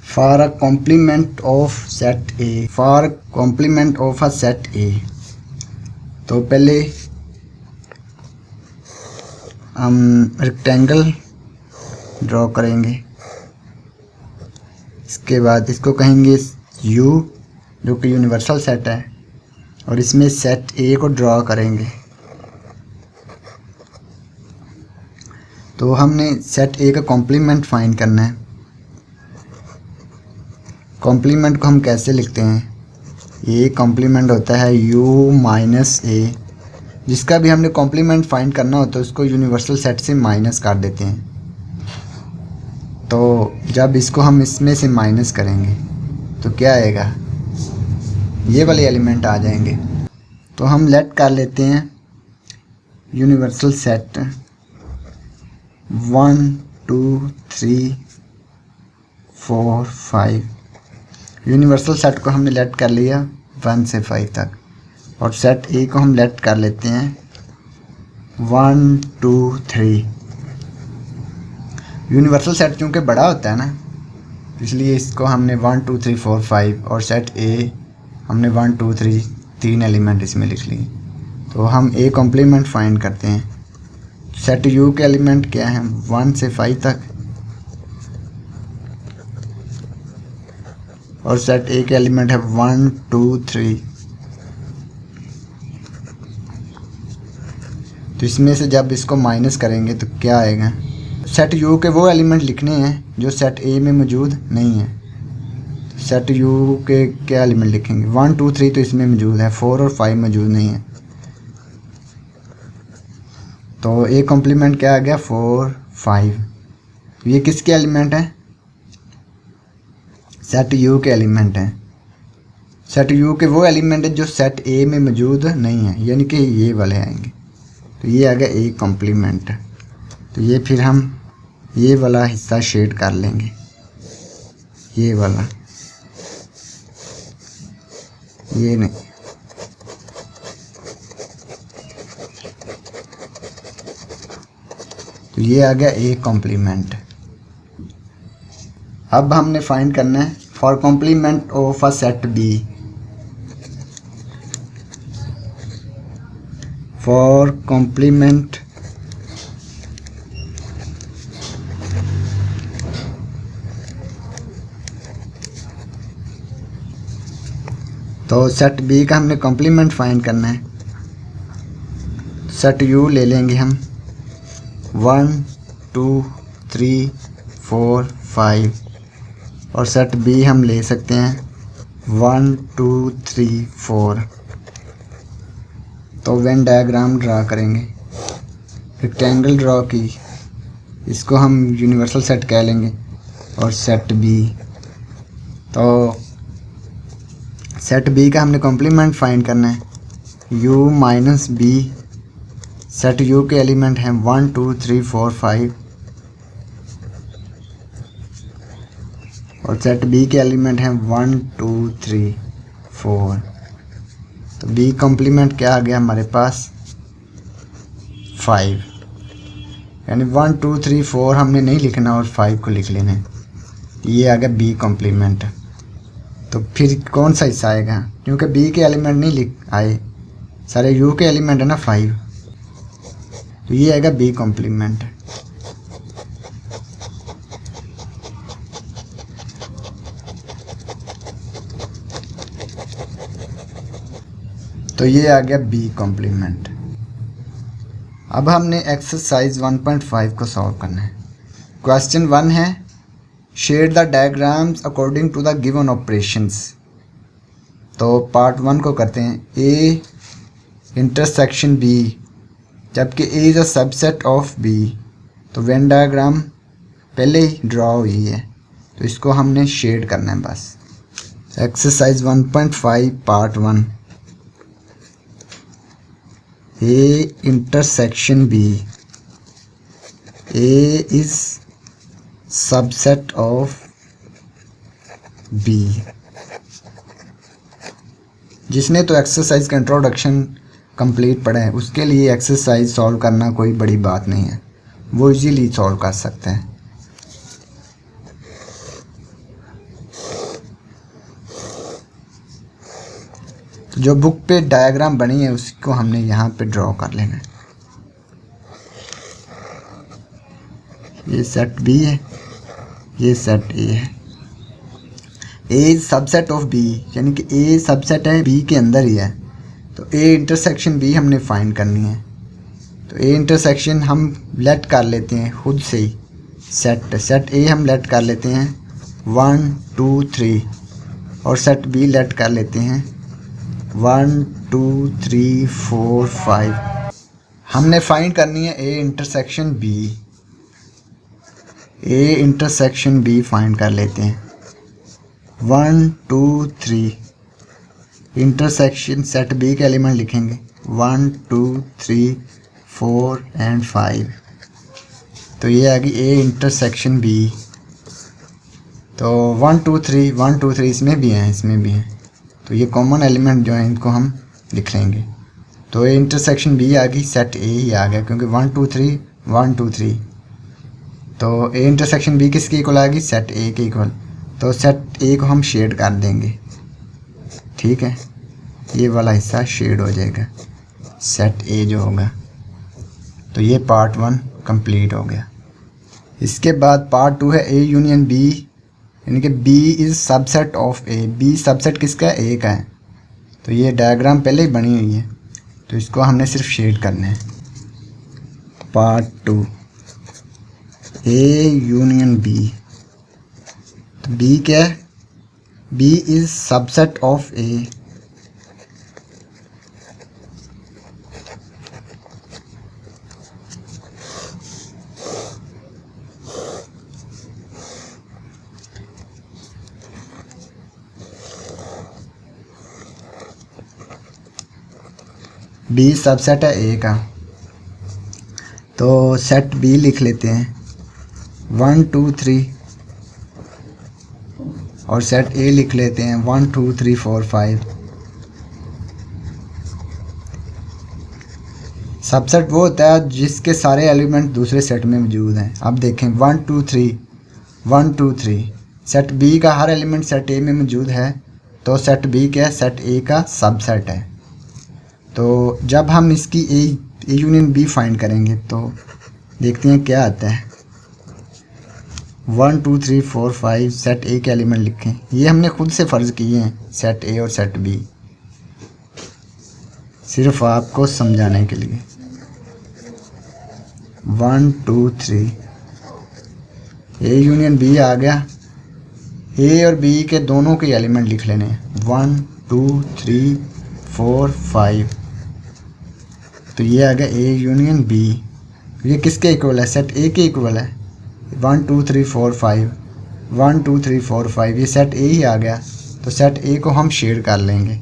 For a complement of set A, for complement of a set A, तो पहले हम रेक्टेंगल ड्रॉ करेंगे। इसके बाद इसको कहेंगे U, जो कि यूनिवर्सल सेट है, और इसमें सेट ए को ड्रॉ करेंगे। तो हमने सेट ए का कॉम्प्लीमेंट फाइंड करना है। कॉम्प्लीमेंट को हम कैसे लिखते हैं, ये कॉम्प्लीमेंट होता है U माइनस ए। जिसका भी हमने कॉम्प्लीमेंट फाइंड करना होता है उसको यूनिवर्सल सेट से माइनस कर देते हैं। तो जब इसको हम इसमें से माइनस करेंगे तो क्या आएगा, ये वाले एलिमेंट आ जाएंगे। तो हम लेट कर लेते हैं यूनिवर्सल सेट 1 2 3 4 5। यूनिवर्सल सेट को हमने लेट कर लिया 1 से 5 तक, और सेट ए को हम लेट कर लेते हैं 1 2 3। यूनिवर्सल सेट क्योंकि बड़ा होता है ना, इसलिए इसको हमने 1 2 3 4 5, और सेट ए हमने 1 2 3 3 एलिमेंट इसमें लिख लिए। तो हम ए कॉम्प्लीमेंट फाइंड करते हैं। सेट यू के एलिमेंट क्या हैं 1 से 5 तक, और सेट ए के एलिमेंट है 1 2 3। तो इसमें से जब इसको माइनस करेंगे तो क्या आएगा, सेट यू के वो एलिमेंट लिखने हैं जो सेट ए में मौजूद नहीं है। सेट यू के क्या एलिमेंट लिखेंगे 1 2 3 तो इसमें मौजूद है, 4 और 5 मौजूद नहीं है। तो ए कॉम्प्लीमेंट क्या आ गया 4 5। ये किसके एलिमेंट है, सेट यू के एलिमेंट हैं। सेट यू के वो एलिमेंट है जो सेट ए में मौजूद नहीं है, यानी कि ये वाले आएंगे। तो ये आ गया ए कॉम्प्लीमेंट। तो ये फिर हम ये वाला हिस्सा शेड कर लेंगे, ये वाला, ये नहीं। तो ये आ गया ए कॉम्प्लीमेंट। अब हमने फाइंड करना है for complement of a set B. For complement तो सेट बी का हमने कॉम्प्लीमेंट फाइंड करना है। सेट यू ले लेंगे हम 1 2 3 4 5, और सेट बी हम ले सकते हैं 1 2 3 4। तो वेन डायग्राम ड्रा करेंगे, रेक्टेंगल ड्रॉ की, इसको हम यूनिवर्सल सेट कह लेंगे, और सेट बी। तो सेट बी का हमने कॉम्प्लीमेंट फाइंड करना है u minus B. Set u के एलिमेंट हैं 1 2 3 4 5, और सेट बी के एलिमेंट हैं 1 2 3 4। तो बी कॉम्प्लीमेंट क्या आ गया हमारे पास 5, यानी 1 2 3 4 हमने नहीं लिखना और 5 को लिख लेना है। ये आ गया बी कॉम्प्लीमेंट। तो फिर कौन सा हिस्सा आएगा, क्योंकि बी के एलिमेंट नहीं लिख आए, सारे यू के एलिमेंट है ना 5, तो ये आएगा बी कॉम्प्लीमेंट। तो ये आ गया बी कॉम्प्लीमेंट। अब हमने एक्सरसाइज 1.5 को सॉल्व करना है। क्वेश्चन 1 है shade the diagrams according to the given operations. तो पार्ट 1 को करते हैं। ए इंटरसेक्शन बी, जबकि A is a subset of B, तो वेन डायग्राम पहले ही ड्रॉ हुई है, तो इसको हमने शेड करना है बस। Exercise 1.5 part 1। A intersection B, A is subset of B. जिसने तो एक्सरसाइज का इंट्रोडक्शन कंप्लीट पढ़ा है उसके लिए एक्सरसाइज सॉल्व करना कोई बड़ी बात नहीं है, वो इजीली सॉल्व कर सकते हैं। तो जो बुक पे डायग्राम बनी है उसको हमने यहाँ पे ड्रॉ कर लेना है। ये सेट बी है, ये सेट ए है। ए इज सबसेट ऑफ बी, यानी कि ए सबसेट है बी के अंदर ही है, तो ए इंटरसेक्शन बी हमने फाइंड करनी है। तो ए इंटरसेक्शन हम लेट कर लेते हैं खुद से ही, सेट ए हम लेट कर लेते हैं 1 2 3, और सेट बी लेट कर लेते हैं 1 2 3 4 5। हमने फाइंड करनी है A intersection B. A intersection B find कर लेते हैं 1 2 3। इंटरसेक्शन सेट बी के एलिमेंट लिखेंगे 1 2 3 4 एंड 5। तो ये आ गई ए इंटरसेक्शन बी। तो 1 2 3 1 2 3 इसमें भी हैं, इसमें भी हैं, तो ये कॉमन एलिमेंट जो है इनको हम लिख लेंगे। तो ए इंटरसेक्शन बी आ गई, सेट ए ही आ गया क्योंकि 1 2 3 1 2 3। तो ए इंटरसेक्शन बी किसके इक्वल आएगी, सेट ए के इक्वल। तो सेट ए को हम शेड कर देंगे, ठीक है, ये वाला हिस्सा शेड हो जाएगा सेट ए जो होगा। तो ये पार्ट 1 कंप्लीट हो गया। इसके बाद पार्ट 2 है ए यूनियन बी, यानी कि B is subset of A. B subset किसका है, ए का है। तो ये डायग्राम पहले ही बनी हुई है, तो इसको हमने सिर्फ शेड करना है। पार्ट 2 ए यूनियन बी, तो बी क्या है, B is subset of A. B subset है ए का, तो सेट बी लिख लेते हैं 1 2 3, और सेट ए लिख लेते हैं 1 2 3 4 5। सबसेट वो होता है जिसके सारे एलिमेंट दूसरे सेट में मौजूद हैं। अब देखें 1 2 3 1 2 3, सेट बी का हर एलिमेंट सेट ए में मौजूद है, तो सेट बी क्या है, सेट ए का सबसेट है। तो जब हम इसकी ए यूनियन बी फाइंड करेंगे तो देखते हैं क्या आता है। 1 2 3 4 5 सेट ए के एलिमेंट लिखें, ये हमने खुद से फ़र्ज़ किए हैं सेट ए और सेट बी, सिर्फ आपको समझाने के लिए। 1 2 3 ए यूनियन बी आ गया। ए और बी के दोनों के एलिमेंट लिख लेने हैं 1 2 3 4 5। तो ये आ गया ए यूनियन बी। ये किसके इक्वल है, सेट ए के इक्वल है। 1 2 3 4 5 1 2 3 4 5, ये सेट ए ही आ गया। तो सेट ए को हम शेड कर लेंगे,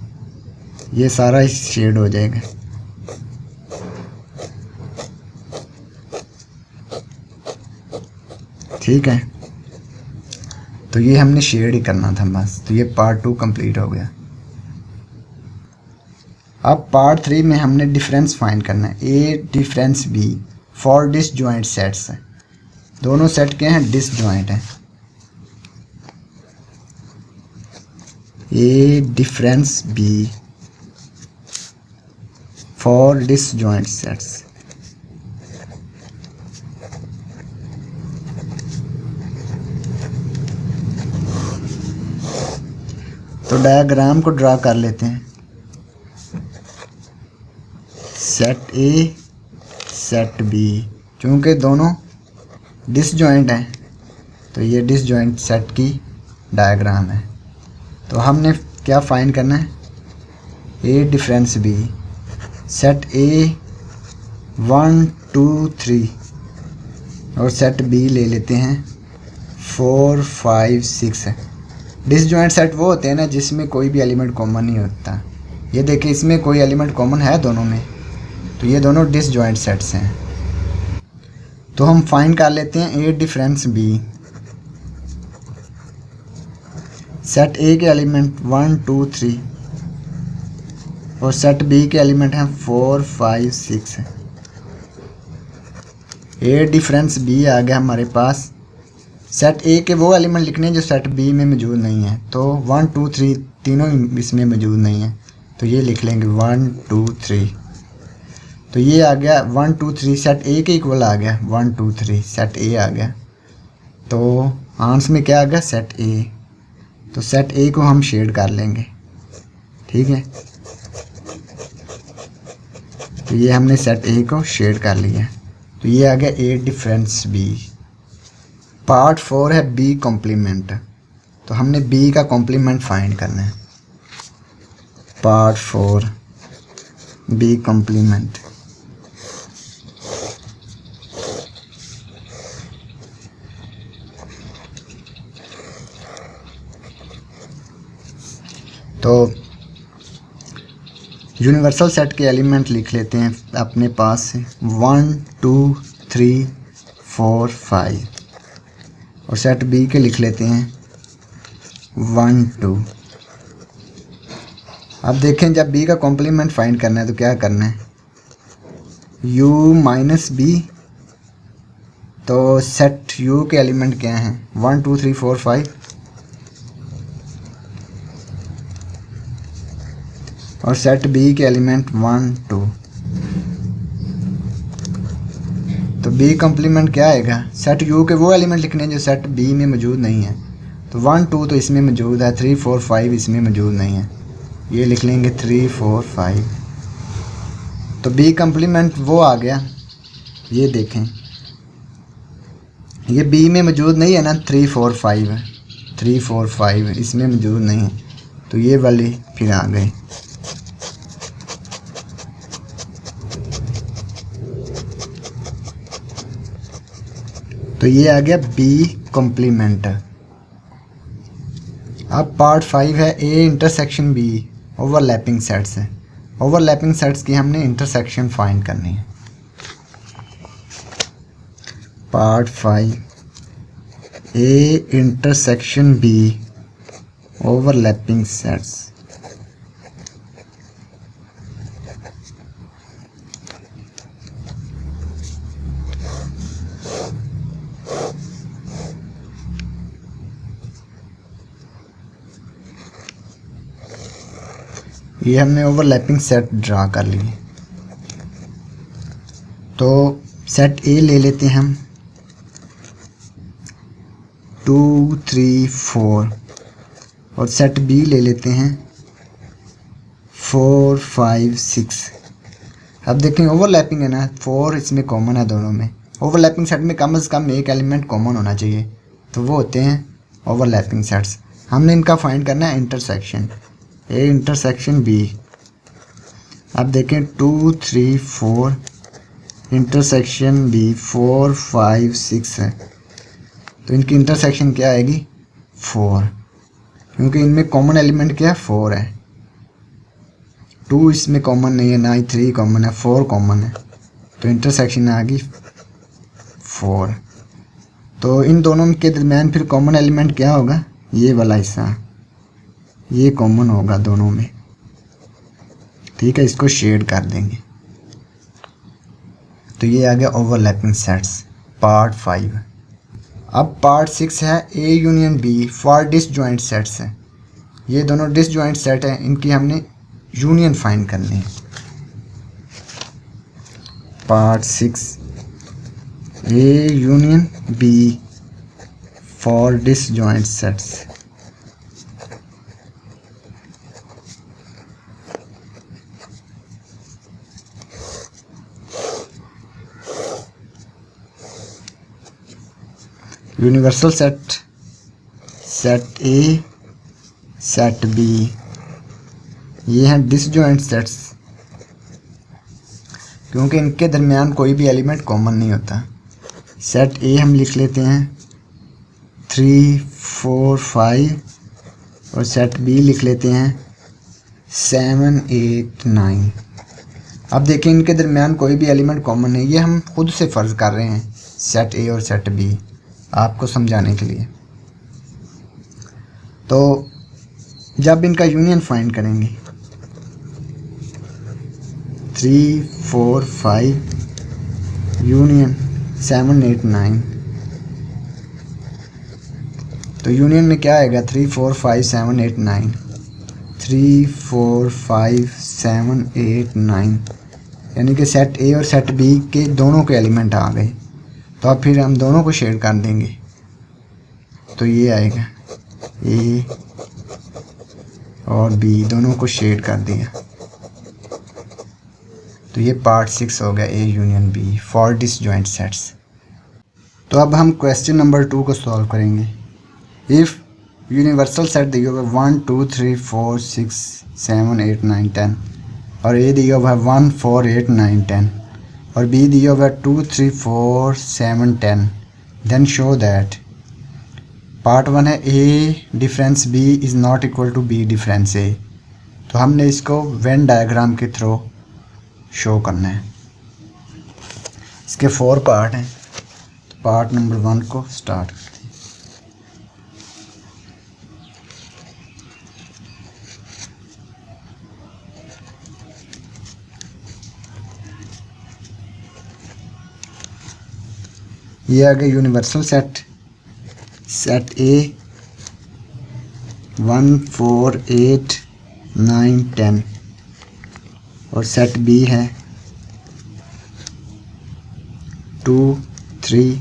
ये सारा शेड हो जाएगा। ठीक है, तो तो ये हमने शेड ही करना था बस। तो ये पार्ट 2 कंप्लीट हो गया। अब पार्ट 3 में हमने डिफरेंस फाइंड करना है। A difference B for disjoint sets है। दोनों सेट क्या हैं? डिसजॉइंट हैं। A difference B for disjoint sets. तो डायग्राम को ड्रा कर लेते हैं। सेट ए सेट बी, चूँकि दोनों डिसजॉइंट हैं तो ये डिसजॉइंट सेट की डायग्राम है। तो हमने क्या फाइंड करना है? ए डिफरेंस बी सेट ए 1 2 3 और सेट बी ले लेते हैं 4 5 6 है। डिसजॉइंट सेट वो होते हैं ना जिसमें कोई भी एलिमेंट कॉमन नहीं होता। ये देखिए इसमें कोई एलिमेंट कॉमन है दोनों में, तो ये दोनों डिसजॉइंट सेट्स हैं। तो हम फाइंड कर लेते हैं A difference B. Set A के एलिमेंट 1 2 3 और सेट बी के एलिमेंट हैं 4 5 6 है। ए डिफरेंस बी आ गया हमारे पास। सेट ए के वो एलिमेंट लिखने हैं जो सेट बी में मौजूद नहीं है। तो 1 2 3 तीनों इसमें मौजूद नहीं है, तो ये लिख लेंगे 1 2 3। तो ये आ गया 1 2 3 सेट ए के इक्वल आ गया 1 2 3 सेट ए आ गया। तो आंसर में क्या आ गया? Set A. तो सेट ए को हम शेड कर लेंगे, ठीक है। तो ये हमने सेट ए को शेड कर लिया। तो ये आ गया ए डिफरेंस बी। पार्ट 4 है बी कॉम्प्लीमेंट। तो हमने बी का कॉम्प्लीमेंट फाइंड करना है। Part 4 B complement. तो यूनिवर्सल सेट के एलिमेंट लिख लेते हैं अपने पास से 1 2 3 4 5 और सेट बी के लिख लेते हैं 1 2। अब देखें जब बी का कॉम्प्लीमेंट फाइंड करना है तो क्या करना है? u minus B. तो सेट u के एलिमेंट क्या हैं? 1 2 3 4 5 और सेट बी के एलिमेंट 1 2। तो बी कॉम्प्लीमेंट क्या आएगा? सेट यू के वो एलिमेंट लिखने हैं जो सेट बी में मौजूद नहीं है। तो 1 2 तो इसमें मौजूद है, 3 4 5 इसमें मौजूद नहीं है, ये लिख लेंगे 3 4 5। तो बी कॉम्प्लीमेंट वो आ गया। ये देखें ये बी में मौजूद नहीं है ना, 3 4 5 है, 3 4 5 इसमें मौजूद नहीं है, तो ये वाली फिर आ गई। तो ये आ गया बी कॉम्प्लीमेंट। अब पार्ट 5 है A intersection B overlapping sets है। ओवरलैपिंग सेट्स की हमने इंटरसेक्शन फाइंड करनी है। Part 5 A intersection B overlapping sets. ये हमने ओवरलैपिंग सेट ड्रा कर लिए। तो सेट ए ले लेते हैं हम 2 3 4 और सेट बी ले लेते हैं 4 5 6। अब देखें ओवरलैपिंग है ना, 4 इसमें कॉमन है दोनों में। ओवरलैपिंग सेट में कम से कम एक एलिमेंट कॉमन होना चाहिए, तो वो होते हैं ओवरलैपिंग सेट्स। हमने इनका फाइंड करना है इंटरसेक्शन। ए इंटरसेक्शन बी। अब देखें 2 3 4 इंटरसेक्शन बी 4 5 6 है, तो इनकी इंटरसेक्शन क्या आएगी? 4, क्योंकि इनमें कॉमन एलिमेंट क्या है? 4 है। 2 इसमें कॉमन नहीं है, ना ही 3 कॉमन है, 4 कॉमन है, तो इंटरसेक्शन आ गई 4। तो इन दोनों के दरमियान फिर कॉमन एलिमेंट क्या होगा, ये वाला हिस्सा, ये कॉमन होगा दोनों में, ठीक है। इसको शेड कर देंगे। तो ये आ गया ओवरलैपिंग सेट्स पार्ट 5। अब पार्ट 6 है A union B for disjoint sets है। ये दोनों डिसजॉइंट सेट हैं, इनकी हमने यूनियन फाइंड करनी है। Part 6 A union B for disjoint sets. Universal set, set A, set B, ये हैं डिसजॉइंट सेट्स क्योंकि इनके दरमियान कोई भी एलिमेंट कॉमन नहीं होता। सेट ए हम लिख लेते हैं 3, 4, 5 और सेट बी लिख लेते हैं 7, 8, 9। अब देखें इनके दरमियान कोई भी एलिमेंट कॉमन नहीं, ये हम खुद से फ़र्ज़ कर रहे हैं सेट ए और सेट बी आपको समझाने के लिए। तो जब इनका यूनियन फाइंड करेंगे 3, 4, 5 यूनियन 7, 8, 9, तो यूनियन में क्या आएगा 3, 4, 5, 7, 8, 9, 3, 4, 5, 7, 8, 9, यानी कि सेट ए और सेट बी के दोनों के एलिमेंट आ गए। तो अब फिर हम दोनों को शेड कर देंगे। तो ये आएगा ए और बी, दोनों को शेड कर दिया। तो ये पार्ट 6 हो गया A union B for disjoint sets. तो अब हम क्वेश्चन नंबर 2 को सॉल्व करेंगे। इफ़ यूनिवर्सल सेट दिया हुआ 1, 2, 3, 4, 6, 7, 8, 9, 10 और ए दिया हुआ है 1, 4, 8, 9, 10 और बी दिया हुआ है 2, 3, 4, 7, 10, देन शो दैट पार्ट 1 है A difference B is not equal to B difference A. तो हमने इसको वेन डायग्राम के थ्रू शो करना है। इसके 4 पार्ट हैं। तो पार्ट नंबर 1 को स्टार्ट करते हैं। ये आ गया यूनिवर्सल सेट, सेट ए 1, 4, 8, 9, 10 और सेट बी है 2, 3,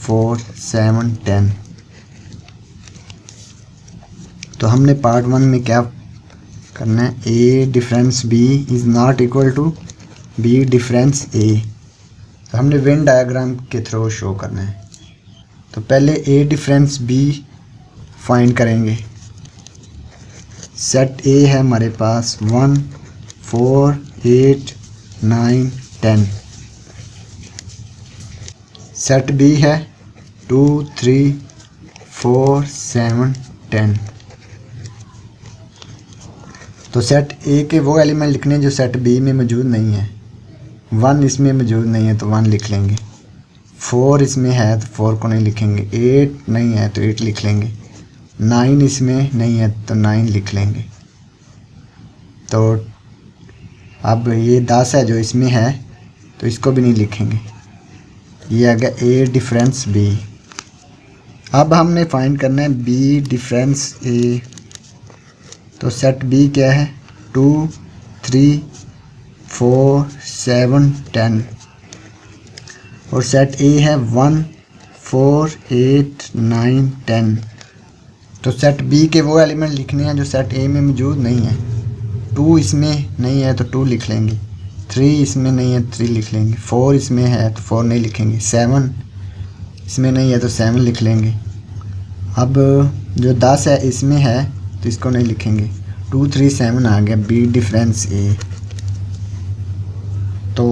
4, 7, 10। तो हमने पार्ट 1 में क्या करना है, A difference B is not equal to B difference A. तो हमने वेन डायग्राम के थ्रू शो करना है। तो पहले ए डिफरेंस बी फाइंड करेंगे। सेट ए है हमारे पास 1, 4, 8, 9, 10। सेट बी है 2, 3, 4, 7, 10। तो सेट ए के वो एलिमेंट लिखने जो सेट बी में मौजूद नहीं है। 1 इसमें मौजूद नहीं है तो 1 लिख लेंगे, 4 इसमें है तो 4 को नहीं लिखेंगे, 8 नहीं है तो 8 लिख लेंगे, 9 इसमें नहीं है तो 9 लिख लेंगे। तो अब ये 10 है जो इसमें है तो इसको भी नहीं लिखेंगे। ये आ गया ए डिफरेंस बी। अब हमने फाइंड करना है बी डिफरेंस ए। तो सेट बी क्या है 2, 3, 4, 7, 10 और सेट ए है 1, 4, 8, 9, 10। तो सेट बी के वो एलिमेंट लिखने हैं जो सेट ए में मौजूद नहीं है। 2 इसमें नहीं है तो 2 लिख लेंगे, 3 इसमें नहीं है 3 लिख लेंगे, 4 इसमें है तो 4 नहीं लिखेंगे, 7 इसमें नहीं है तो 7 लिख लेंगे। अब जो 10 है इसमें है तो इसको नहीं लिखेंगे। 2, 3, 7 आ गया बी डिफरेंस ए। तो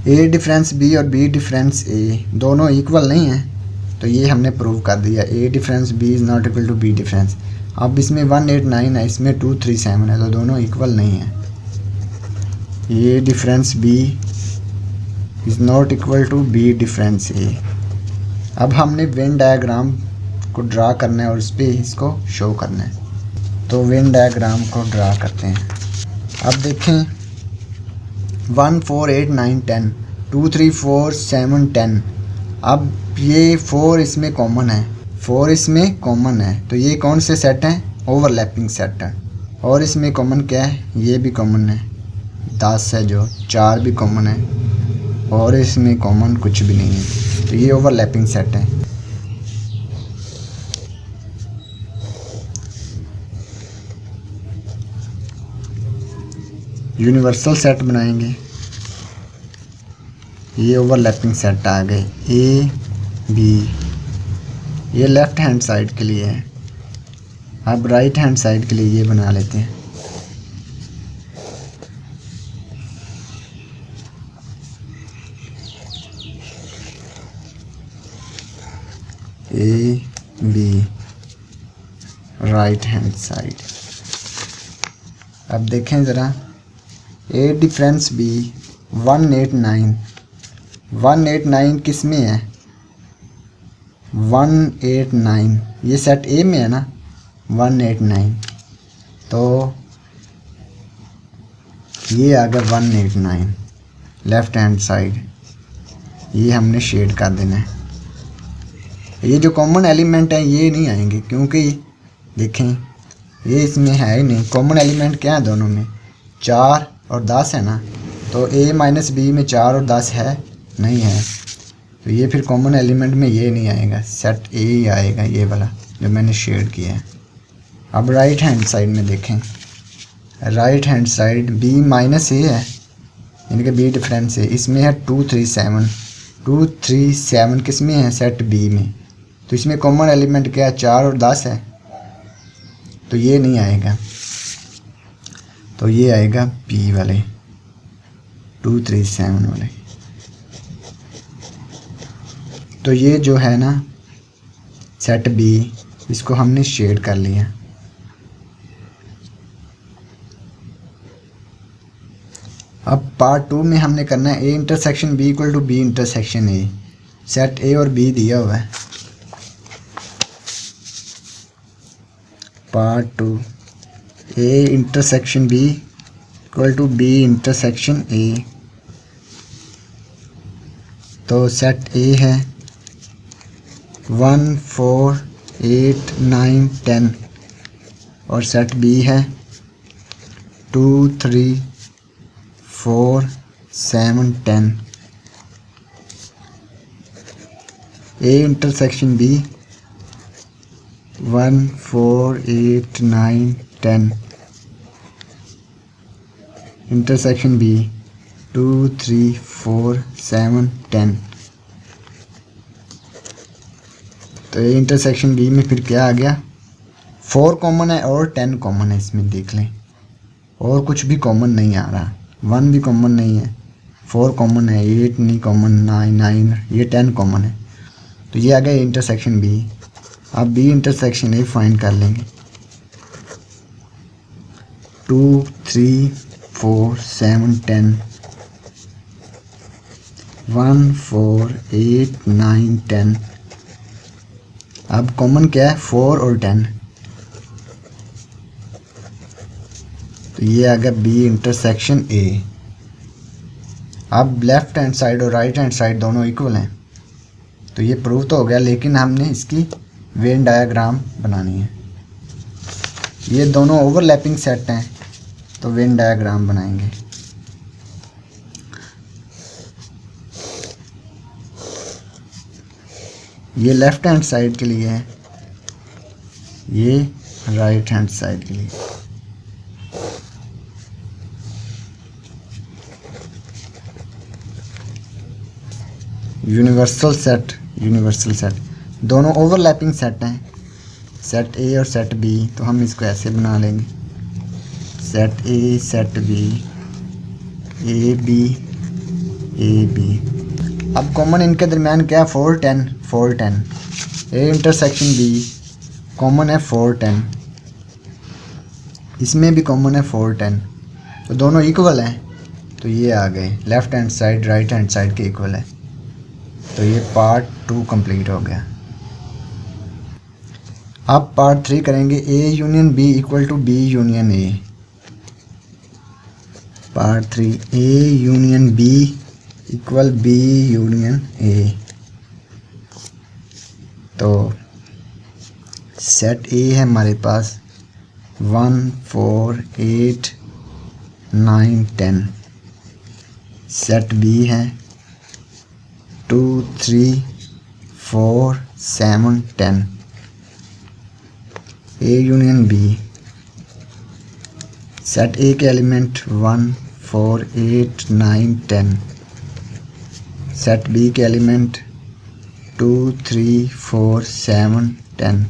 ए डिफरेंस बी और बी डिफरेंस ए दोनों इक्वल नहीं हैं। तो ये हमने प्रूव कर दिया, A difference B is not equal to B difference. अब इसमें 1, 8, 9 है, इसमें 2, 3, 7 है, तो दोनों इक्वल नहीं है। A difference B is not equal to B difference A. अब हमने वेन डायग्राम को ड्रा करना है और उस पर इसको शो करना है। तो वेन डायग्राम को ड्रा करते हैं। अब देखें 1 4 8 9 10 2 3 4 7 10। अब ये 4 इसमें कॉमन है, 4 इसमें कॉमन है, तो ये कौन से सेट हैं? ओवरलैपिंग सेट है। और इसमें कॉमन क्या है? ये भी कॉमन है, 10 है, जो 4 भी कॉमन है, और इसमें कॉमन कुछ भी नहीं है, तो ये ओवरलैपिंग सेट है। यूनिवर्सल सेट बनाएंगे। ये ओवरलैपिंग सेट आ गए ए बी। ये लेफ्ट हैंड साइड के लिए है। अब राइट हैंड साइड के लिए ये बना लेते हैं। A B right hand side. अब देखें ज़रा, ए डिफरेंस बी 189। 189 किस में है? 189 ये सेट ए में है ना, 189, तो ये आ गया 189 लेफ्ट हैंड साइड। ये हमने शेड कर देना है। ये जो कॉमन एलिमेंट है ये नहीं आएंगे, क्योंकि देखें ये इसमें है ही नहीं। कॉमन एलिमेंट क्या है दोनों में? 4 और 10 है ना, तो a माइनस बी में 4 और 10 है नहीं है, तो ये फिर कॉमन एलिमेंट में ये नहीं आएगा, सेट ए ही आएगा, ये वाला जो मैंने शेड किया है। अब राइट हैंड साइड में देखें, right hand side b minus A है, यानी कि b डिफरेंस है। इसमें है 2 3 7। 2 3 7 किस में है? सेट b में, तो इसमें कॉमन एलिमेंट क्या है? 4 और 10 है, तो ये नहीं आएगा, तो ये आएगा b वाले 2 3 7 वाले। तो ये जो है ना सेट b, इसको हमने शेड कर लिया। अब पार्ट 2 में हमने करना है a intersection b equal to b intersection a। Set a और b दिया हुआ है। Part 2 a intersection b equal to b intersection a। तो सेट a है 1 4 8 9 10 और सेट b है 2 3 4 7 10। a intersection b 1 4 8 9 10 intersection b 2 3 4 7 10। तो ये इंटरसेक्शन b में फिर क्या आ गया? 4 कॉमन है और 10 कॉमन है, इसमें देख लें, और कुछ भी कॉमन नहीं आ रहा। 1 भी कॉमन नहीं है, 4 कॉमन है, 8 नहीं कॉमन, 9 ये 10 कॉमन है, तो ये आ गया इंटरसेक्शन b। अब b इंटरसेक्शन a फाइंड कर लेंगे। 2 3 4 7 10 1 4 8 9 10। अब कॉमन क्या है? 4 और 10, तो ये आ गया b इंटरसेक्शन a। अब लेफ्ट हैंड साइड और राइट हैंड साइड दोनों इक्वल हैं, तो ये प्रूव तो हो गया, लेकिन हमने इसकी वेन डायग्राम बनानी है। ये दोनों ओवरलैपिंग सेट हैं, तो वेन डायग्राम बनाएंगे। ये लेफ्ट हैंड साइड के लिए है, ये राइट हैंड साइड के लिए। यूनिवर्सल सेट दोनों ओवरलैपिंग सेट हैं, सेट ए और सेट बी, तो हम इसको ऐसे बना लेंगे, set A set B A B. अब कॉमन इनके दरमियान क्या है? 4 10। ए इंटरसेक्शन बी कॉमन है 4 10, इसमें भी कॉमन है 4 10, तो दोनों इक्वल हैं, तो ये आ गए left hand side right hand side के इक्वल है। तो ये पार्ट 2 कंप्लीट हो गया। अब पार्ट 3 करेंगे A union B equal to B union A. Part 3 A union B equal B union A. तो सेट ए है हमारे पास 1 4 8 9 10। सेट बी है 2 3 4 7 10। A union B set A के एलिमेंट 1 4 8 9 10। सेट बी के element 2 3 4 7 10।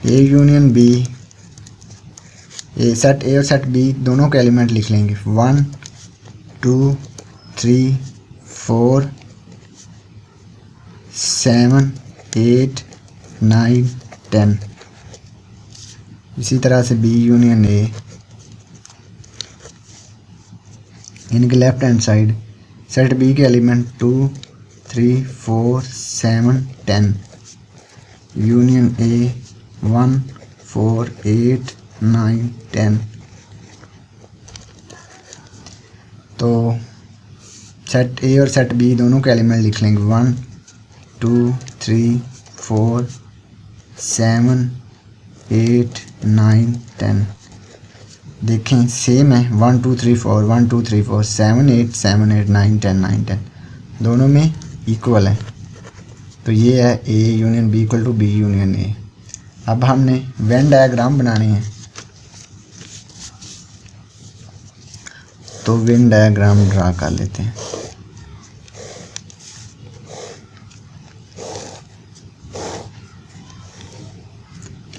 A union B set A और set B दोनों के element लिख लेंगे 1 2 3 4 7 8 9 10। इसी तरह से बी यूनियन ए इनके left hand side set B के एलिमेंट 2 3 4 7 10 यूनियन ए 1 4 8 9 10। तो सेट ए और सेट बी दोनों के एलिमेंट लिख लेंगे 1 2 3 4 7 8 9 10। देखें सेम है 1 2 3 4 1 2 3 4 7 8 9 10 9 10 दोनों में इक्वल है। तो ये है A union B equal to B union A. अब हमने वेन डायग्राम बनाने हैं। तो वेन डायग्राम ड्रा कर लेते हैं।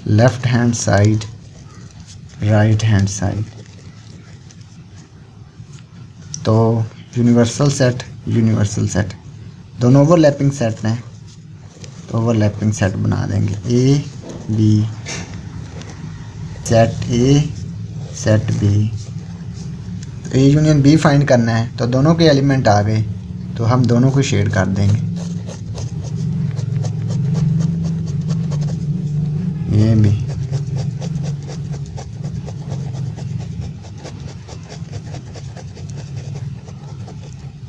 Left hand side right hand side. तो यूनिवर्सल सेट दोनों ओवरलैपिंग सेट हैं। तो ओवरलैपिंग सेट बना देंगे A B set A set B. तो ए यूनियन बी फाइंड करना है तो दोनों के एलिमेंट आ गए तो हम दोनों को शेड कर देंगे। ये भी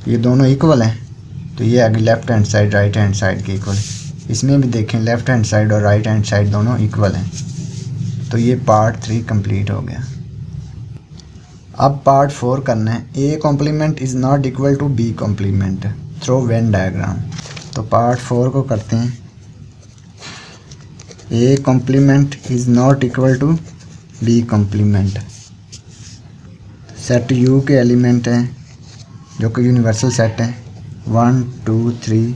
ये दोनों इक्वल हैं तो ये आगे left hand side right hand side के इक्वल। इसमें भी देखें लेफ्ट हैंड साइड और राइट हैंड साइड दोनों इक्वल हैं। तो ये पार्ट 3 कंप्लीट हो गया। अब पार्ट 4 करना है A complement is not equal to B complement through Venn diagram. तो पार्ट 4 को करते हैं। A complement is not equal to B complement. Set U के एलिमेंट हैं जो कि यूनिवर्सल सेट है 1 2 3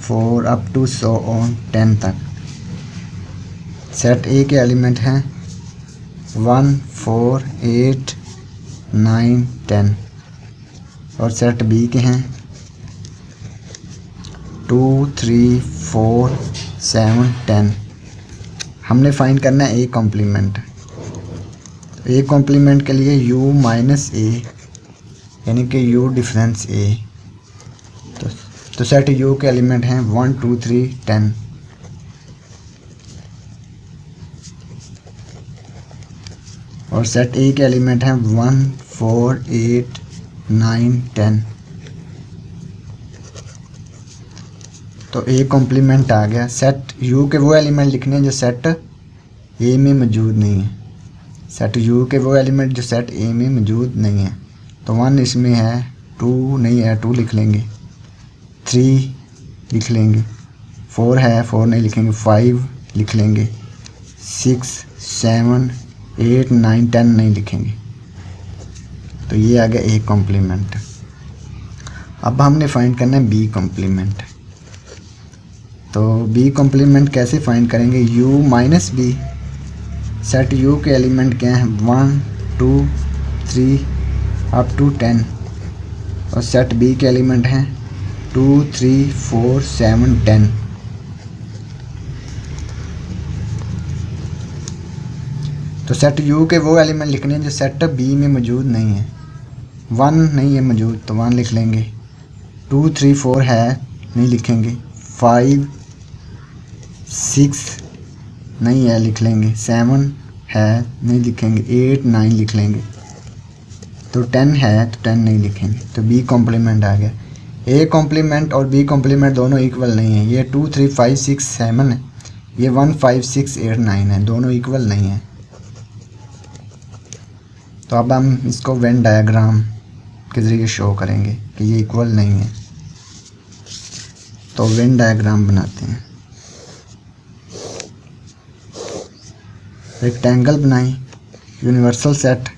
4 अप टू सो ऑन 10 तक। सेट ए के एलिमेंट हैं 1 4 8 9 10 और सेट बी के हैं 2 3 4 7 10। हमने फाइंड करना है ए कॉम्प्लीमेंट। ए कॉम्प्लीमेंट के लिए u माइनस ए यानी कि u डिफरेंस ए। तो सेट u के एलिमेंट हैं 1 2 3 10 और सेट ए के एलिमेंट हैं 1 4 8 9 10। तो ए कॉम्प्लीमेंट आ गया। सेट u के वो एलिमेंट लिखने जो सेट ए में मौजूद नहीं है। सेट u के वो एलिमेंट जो सेट ए में मौजूद नहीं है। तो 1 इसमें है 2 नहीं है 2 लिख लेंगे 3 लिख लेंगे 4 है 4 नहीं लिखेंगे 5 लिख लेंगे 6 7 8 9 10 नहीं लिखेंगे। तो ये आ गया ए कॉम्प्लीमेंट। अब हमने फाइंड करना है बी कॉम्प्लीमेंट। तो बी कॉम्प्लीमेंट कैसे फाइंड करेंगे u minus B. Set u के एलिमेंट क्या हैं 1 2 3 अप टू 10 और सेट बी के एलिमेंट हैं 2 3 4 7 10। तो सेट यू के वो एलिमेंट लिखने हैं जो सेट बी में मौजूद नहीं है। 1 नहीं है मौजूद तो 1 लिख लेंगे, 2 3 4 है नहीं लिखेंगे, 5 6 नहीं है लिख लेंगे, 7 है नहीं लिखेंगे, 8 9 लिख लेंगे, तो 10 है तो 10 नहीं लिखेंगे। तो बी कॉम्प्लीमेंट आ गया। ए कॉम्प्लीमेंट और बी कॉम्प्लीमेंट दोनों इक्वल नहीं है। ये 2 3 5 6 7 है, ये 1 5 6 8 9 है, दोनों इक्वल नहीं है। तो अब हम इसको वेन डायग्राम के ज़रिए शो करेंगे कि ये इक्वल नहीं है। तो वेन डायग्राम बनाते हैं। रेक्टेंगल बनाएं, यूनिवर्सल सेट,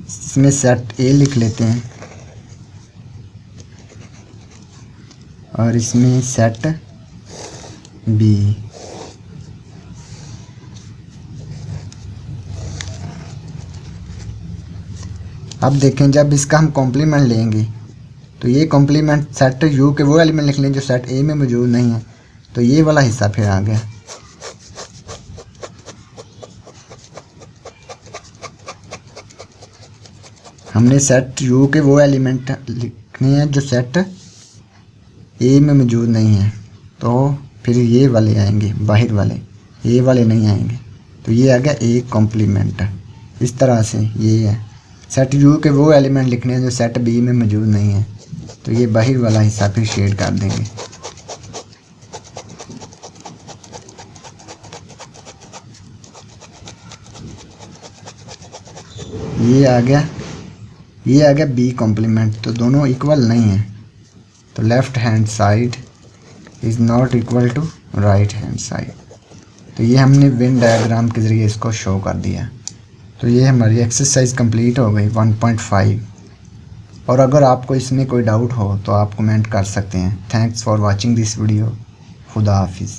इसमें सेट ए लिख लेते हैं और इसमें सेट बी। अब देखें जब इसका हम कॉम्प्लीमेंट लेंगे तो ये कॉम्प्लीमेंट सेट यू के वो एलिमेंट लिख लें जो सेट ए में मौजूद नहीं है, तो ये वाला हिस्सा फिर आ गया। हमने सेट यू के वो एलिमेंट लिखने हैं जो सेट ए में मौजूद नहीं है, तो फिर ये वाले आएंगे, बाहर वाले, ए वाले नहीं आएंगे। तो ये आ गया ए कॉम्प्लीमेंट। इस तरह से ये है सेट यू के वो एलिमेंट लिखने हैं जो सेट बी में मौजूद नहीं है, तो ये बाहर वाला हिस्सा फिर शेड कर देंगे। ये आ गया बी कॉम्प्लीमेंट। तो दोनों इक्वल नहीं है, तो left hand side is not equal to right hand side. तो ये हमने वेन डायग्राम के ज़रिए इसको शो कर दिया। तो ये हमारी एक्सरसाइज कंप्लीट हो गई 1.5। और अगर आपको इसमें कोई डाउट हो तो आप कमेंट कर सकते हैं। Thanks for watching this video. खुदा हाफिज़।